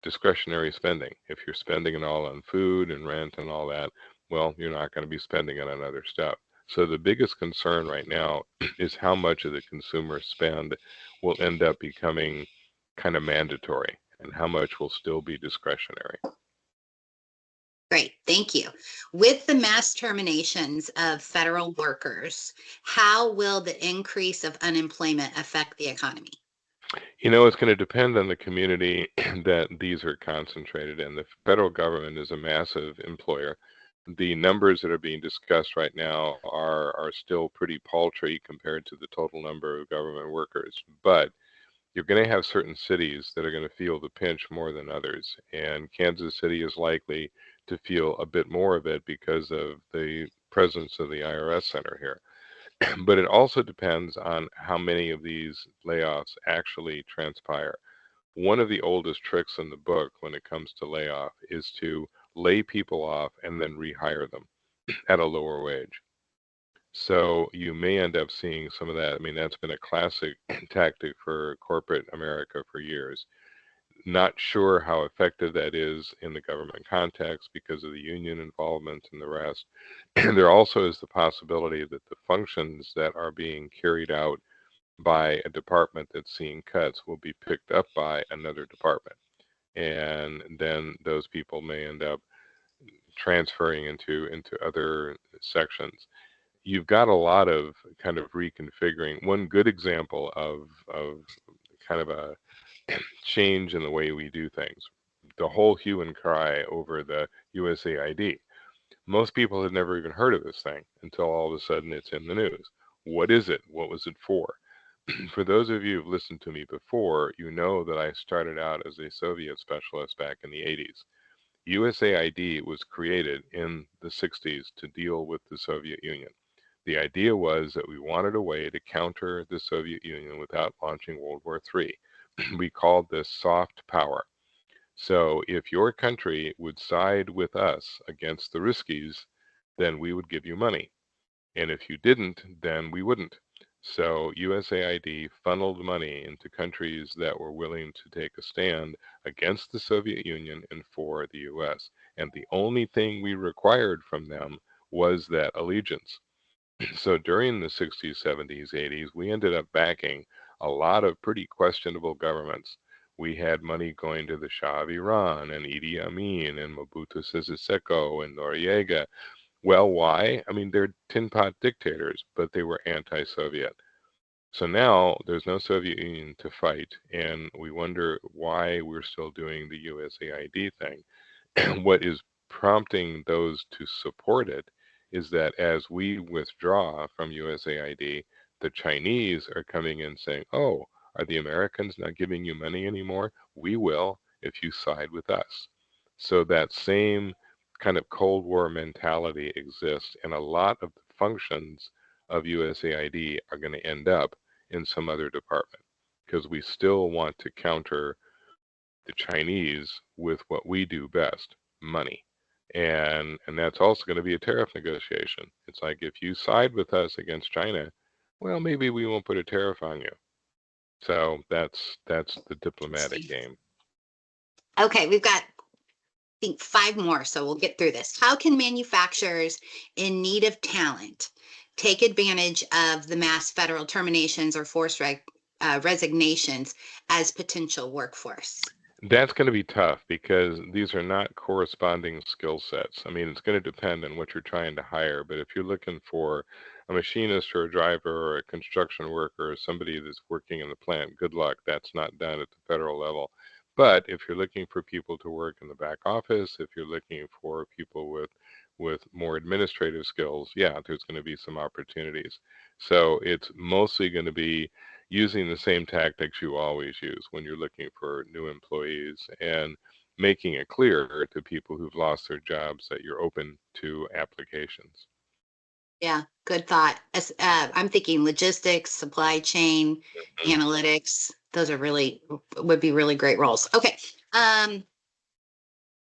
discretionary spending. If you're spending it all on food and rent and all that, well, you're not going to be spending it on other stuff. So the biggest concern right now is how much of the consumer spend will end up becoming kind of mandatory and how much will still be discretionary. Great, thank you. With the mass terminations of federal workers, how will the increase of unemployment affect the economy? It's going to depend on the community that these are concentrated in. The federal government is a massive employer. The numbers that are being discussed right now are still pretty paltry compared to the total number of government workers. But you're going to have certain cities that are going to feel the pinch more than others. And Kansas City is likely to feel a bit more of it because of the presence of the IRS center here. But it also depends on how many of these layoffs actually transpire. one of the oldest tricks in the book when it comes to layoff is to lay people off and then rehire them at a lower wage. So you may end up seeing some of that. I mean, that's been a classic tactic for corporate America for years. Not sure how effective that is in the government context because of the union involvement and the rest. There also is the possibility that the functions that are being carried out by a department that's seeing cuts will be picked up by another department. And then those people may end up transferring into other sections. You've got a lot of kind of reconfiguring. One good example of kind of a change in the way we do things. The whole hue and cry over the USAID. Most people had never even heard of this thing until all of a sudden it's in the news. What is it? What was it for? For those of you who've listened to me before, you know that I started out as a Soviet specialist back in the 80s. USAID was created in the 60s to deal with the Soviet Union. The idea was that we wanted a way to counter the Soviet Union without launching World War III. We called this soft power. So if your country would side with us against the riskies, then we would give you money. And if you didn't, then we wouldn't. So USAID funneled money into countries that were willing to take a stand against the Soviet Union and for the US. And the only thing we required from them was that allegiance. So during the 60s, 70s, 80s, we ended up backing a lot of pretty questionable governments. We had money going to the Shah of Iran and Idi Amin and Mobutu Sese Seko and Noriega. Well, why? I mean, they're tin pot dictators, but they were anti-Soviet. So now there's no Soviet Union to fight, and we wonder why we're still doing the USAID thing. What is prompting those to support it is that as we withdraw from USAID, the Chinese are coming in saying, oh, are the Americans not giving you money anymore? We will if you side with us. So that same kind of Cold War mentality exists, and a lot of the functions of USAID are going to end up in some other department because we still want to counter the Chinese with what we do best, money. And that's also going to be a tariff negotiation. It's like if you side with us against China, well, maybe we won't put a tariff on you. So that's the diplomatic game. Okay, we've got, I think, 5 more, so we'll get through this. How can manufacturers in need of talent take advantage of the mass federal terminations or forced resignations as potential workforce? That's going to be tough because these are not corresponding skill sets. I mean, it's going to depend on what you're trying to hire, but if you're looking for a machinist or a driver or a construction worker or somebody that's working in the plant, good luck. That's not done at the federal level. But if you're looking for people to work in the back office, if you're looking for people with more administrative skills, yeah, there's going to be some opportunities. So it's mostly going to be using the same tactics you always use when you're looking for new employees and making it clear to people who've lost their jobs that you're open to applications. Yeah, good thought. I'm thinking logistics, supply chain, Mhm. analytics. Those are really would be really great roles. Okay. Um,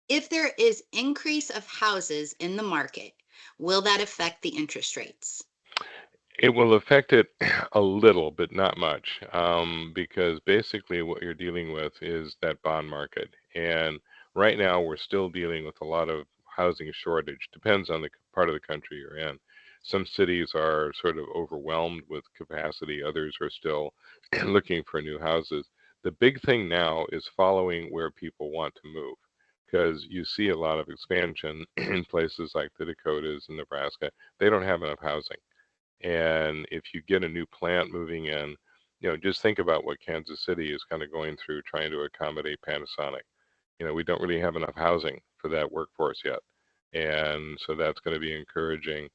if there is increase of houses in the market, will that affect the interest rates? It will affect it a little, but not much, because basically what you're dealing with is that bond market. And right now, we're still dealing with a lot of housing shortage. Depends on the part of the country you're in. Some cities are sort of overwhelmed with capacity, others are still looking for new houses. The big thing now is following where people want to move, because you see a lot of expansion in places like the Dakotas and Nebraska. They don't have enough housing. And if you get a new plant moving in, just think about what Kansas City is kind of going through trying to accommodate Panasonic. We don't really have enough housing for that workforce yet. And so that's going to be encouraging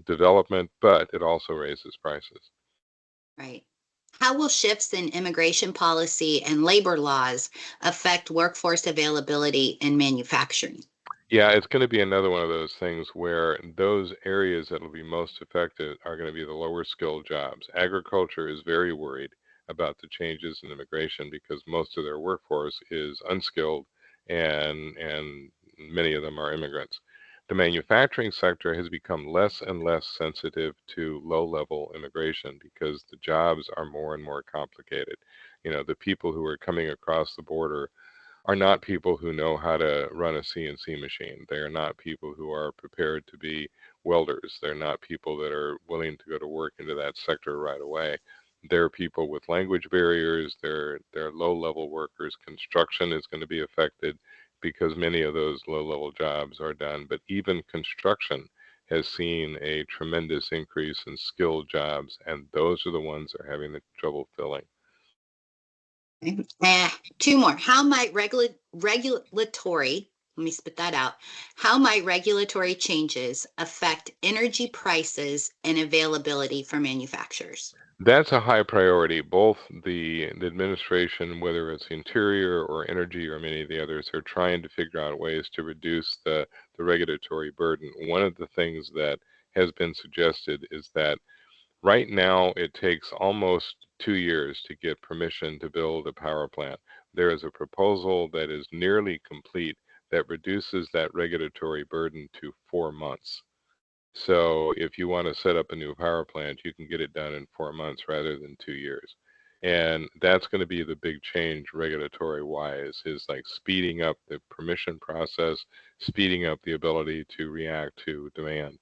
development, but it also raises prices. Right. How will shifts in immigration policy and labor laws affect workforce availability in manufacturing? Yeah, it's going to be another one of those things where those areas that will be most affected are going to be the lower skilled jobs. Agriculture is very worried about the changes in immigration because most of their workforce is unskilled and many of them are immigrants. The manufacturing sector has become less and less sensitive to low-level immigration because the jobs are more and more complicated. The people who are coming across the border are not people who know how to run a CNC machine. They are not people who are prepared to be welders. They're not people that are willing to go to work into that sector right away. They're people with language barriers. They're low-level workers. Construction is going to be affected because many of those low-level jobs are done. But even construction has seen a tremendous increase in skilled jobs, and those are the ones that are having the trouble filling. Two more. How might regulatory, let me spit that out. How might regulatory changes affect energy prices and availability for manufacturers? That's a high priority. Both the administration, whether it's Interior or Energy or many of the others, are trying to figure out ways to reduce the regulatory burden. One of the things that has been suggested is that right now it takes almost 2 years to get permission to build a power plant. There is a proposal that is nearly complete that reduces that regulatory burden to 4 months. So if you want to set up a new power plant, you can get it done in 4 months rather than 2 years. And that's going to be the big change regulatory wise, is like speeding up the permission process, speeding up the ability to react to demand.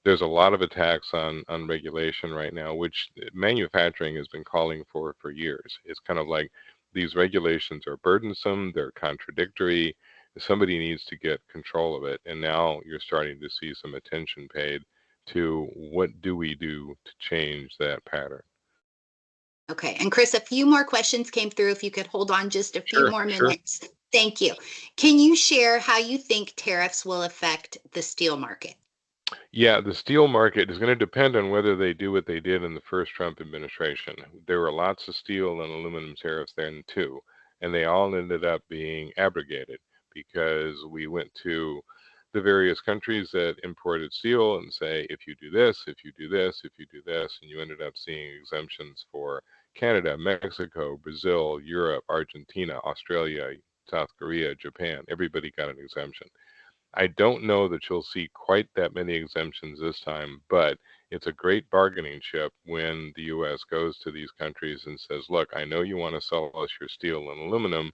There's a lot of attacks on regulation right now, which manufacturing has been calling for years. It's kind of like these regulations are burdensome, they're contradictory. Somebody needs to get control of it. And now you're starting to see some attention paid to what do we do to change that pattern. Okay. And Chris, a few more questions came through. If you could hold on just a few Sure, more sure. minutes. Thank you. Can you share how you think tariffs will affect the steel market? Yeah, the steel market is going to depend on whether they do what they did in the first Trump administration. There were lots of steel and aluminum tariffs then too, and they all ended up being abrogated because we went to the various countries that imported steel and say, if you do this, if you do this, if you do this, and you ended up seeing exemptions for Canada, Mexico, Brazil, Europe, Argentina, Australia, South Korea, Japan. Everybody got an exemption. I don't know that you'll see quite that many exemptions this time, but it's a great bargaining chip when the U.S. goes to these countries and says, look, I know you want to sell us your steel and aluminum.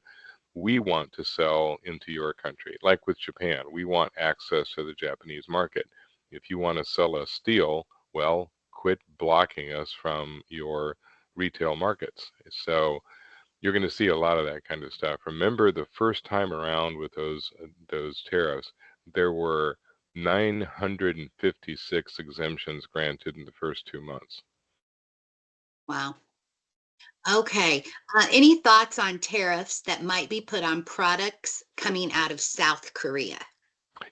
We want to sell into your country. Like with Japan, we want access to the Japanese market. If you want to sell us steel, well, quit blocking us from your retail markets. So you're going to see a lot of that kind of stuff. Remember, the first time around with those tariffs, there were 956 exemptions granted in the first 2 months. Wow. Okay. Any thoughts on tariffs that might be put on products coming out of South Korea?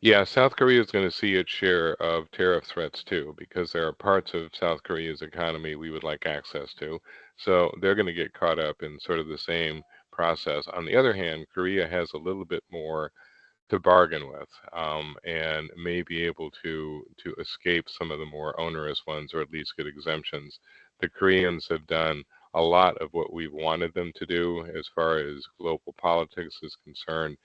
Yeah, South Korea is going to see its share of tariff threats too, because there are parts of South Korea's economy we would like access to. So they're going to get caught up in sort of the same process. On the other hand, Korea has a little bit more to bargain with, and may be able to escape some of the more onerous ones, or at least get exemptions. The Koreans have done a lot of what we've wanted them to do as far as global politics is concerned.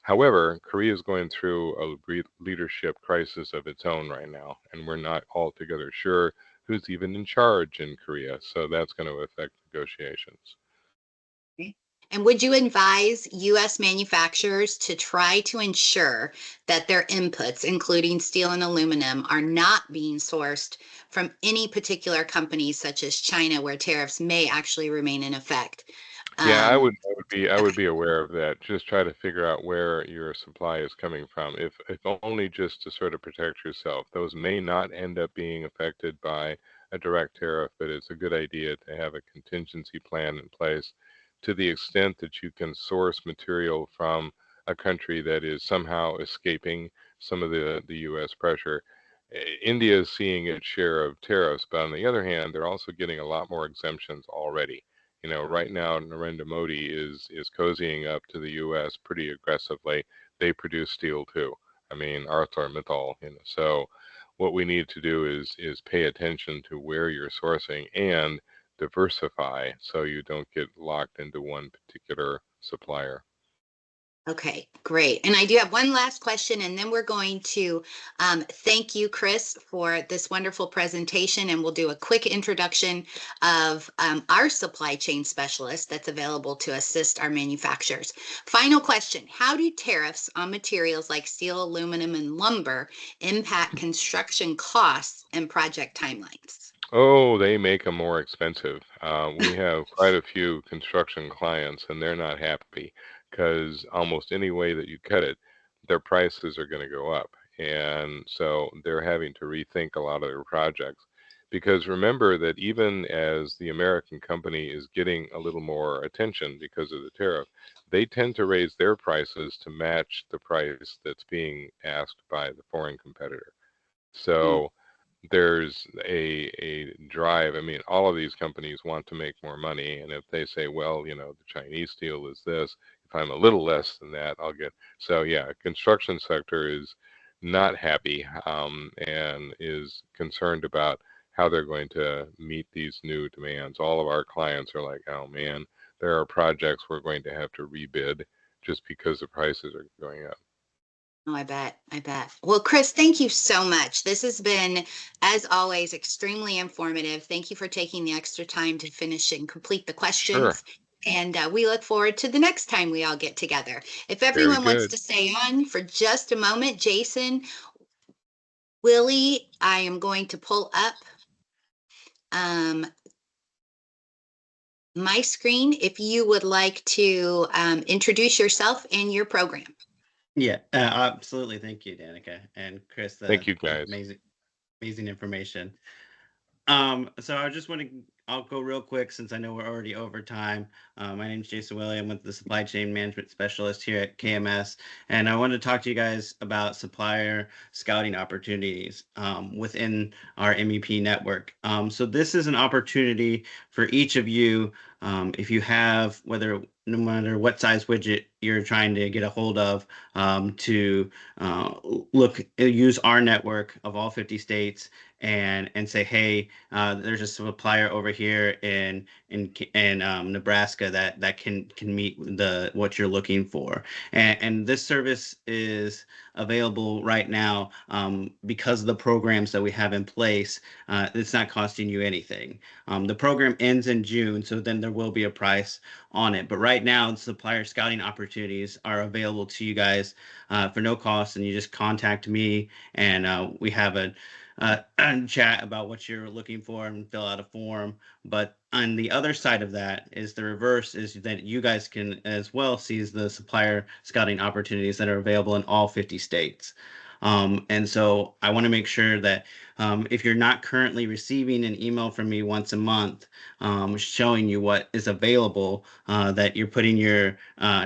However, Korea is going through a leadership crisis of its own right now, and we're not altogether sure who's even in charge in Korea. So that's going to affect negotiations. And would you advise U.S. manufacturers to try to ensure that their inputs, including steel and aluminum, are not being sourced from any particular companies, such as China, where tariffs may actually remain in effect? Yeah, Um, I would okay. be aware of that. Just try to figure out where your supply is coming from, if only just to sort of protect yourself. Those may not end up being affected by a direct tariff, but it's a good idea to have a contingency plan in place to the extent that you can source material from a country that is somehow escaping some of the U.S. pressure. India is seeing its share of tariffs, but on the other hand, they're also getting a lot more exemptions already. Right now, Narendra Modi is cozying up to the U.S. pretty aggressively. They produce steel too. I mean, ArcelorMittal. So what we need to do is pay attention to where you're sourcing and diversify so you don't get locked into one particular supplier. Okay, great. And I do have one last question, and then we're going to thank you, Chris, for this wonderful presentation. And we'll do a quick introduction of our supply chain specialist that's available to assist our manufacturers. Final question: how do tariffs on materials like steel, aluminum, and lumber impact construction costs and project timelines? Oh, they make them more expensive. We have quite a few construction clients, and they're not happy because almost any way that you cut it, their prices are going to go up. And so they're having to rethink a lot of their projects. Because remember that even as the American company is getting a little more attention because of the tariff, they tend to raise their prices to match the price that's being asked by the foreign competitor. Mm. So there's a drive. I mean, all of these companies want to make more money, and if they say, well, the Chinese steel is this, if I'm a little less than that, I'll get. So yeah, construction sector is not happy, and is concerned about how they're going to meet these new demands. All of our clients are like, oh man, there are projects we're going to have to rebid just because the prices are going up. Oh, I bet. I bet. Well, Chris, thank you so much. This has been, as always, extremely informative. Thank you for taking the extra time to finish and complete the Sure. questions. And we look forward to the next time we all get together. If Very everyone wants good. to stay on for just a moment, Jason, Willie, I am going to pull up um, my screen if you would like to introduce yourself and your program. Yeah, absolutely. Thank you, Danica and Chris. Thank you, guys. Amazing information. So I just want to, I'll go real quick since I know we're already over time. My name is Jason Willie. I'm with the Supply Chain Management Specialist here at KMS, and I want to talk to you guys about supplier scouting opportunities within our MEP network. So this is an opportunity for each of you, if you have, no matter what size widget you're trying to get a hold of, to use our network of all 50 states and say, hey, there's a supplier over here in Nebraska that can meet what you're looking for, and this service is available right now because of the programs that we have in place. It's not costing you anything. The program ends in June, so then there will be a price on it. But right now, the supplier scouting opportunities are available to you guys for no cost, and you just contact me, and we have a chat about what you're looking for and fill out a form. But on the other side of that is the reverse, is that you guys can as well seize the supplier scouting opportunities that are available in all 50 states. And so I want to make sure that if you're not currently receiving an email from me once a month showing you what is available, that you're putting your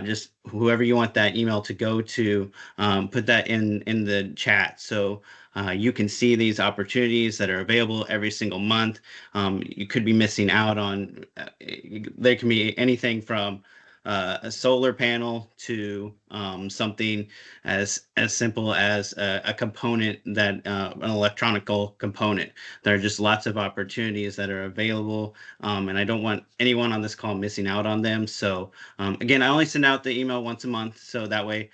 just whoever you want that email to go to, put that in the chat. So you can see these opportunities that are available every single month. You could be missing out on, there can be anything from a solar panel to something as simple as a component that an electronical component. There are just lots of opportunities that are available, and I don't want anyone on this call missing out on them. So again, I only send out the email once a month, so that way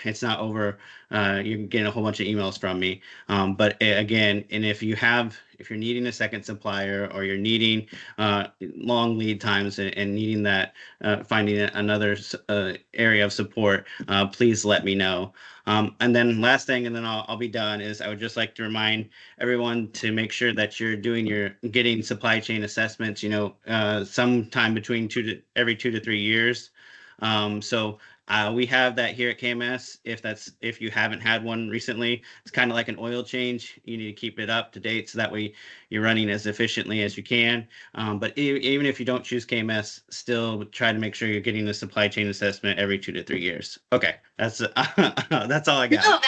it's not over. You're getting a whole bunch of emails from me. But again, and if you're needing a second supplier, or you're needing long lead times and needing that, finding another area of support, please let me know. And then last thing, and then I'll be done, is I would just like to remind everyone to make sure that you're getting supply chain assessments, sometime between every 2 to 3 years. So we have that here at KMS. If you haven't had one recently, it's kind of like an oil change. You need to keep it up to date so that way you're running as efficiently as you can. But even if you don't choose KMS, still try to make sure you're getting the supply chain assessment every 2 to 3 years. Okay, that's that's all I got. No,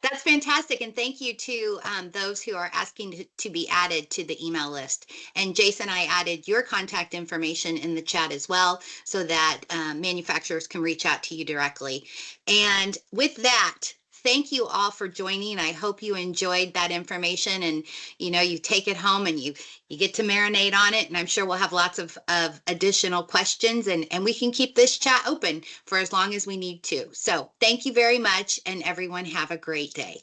that's fantastic, and thank you to those who are asking to be added to the email list. And Jason, I added your contact information in the chat as well, so that manufacturers can reach out to you directly. And with that, thank you all for joining. I hope you enjoyed that information, and you take it home and you get to marinate on it. And I'm sure we'll have lots of additional questions, and we can keep this chat open for as long as we need to. So thank you very much, and everyone have a great day.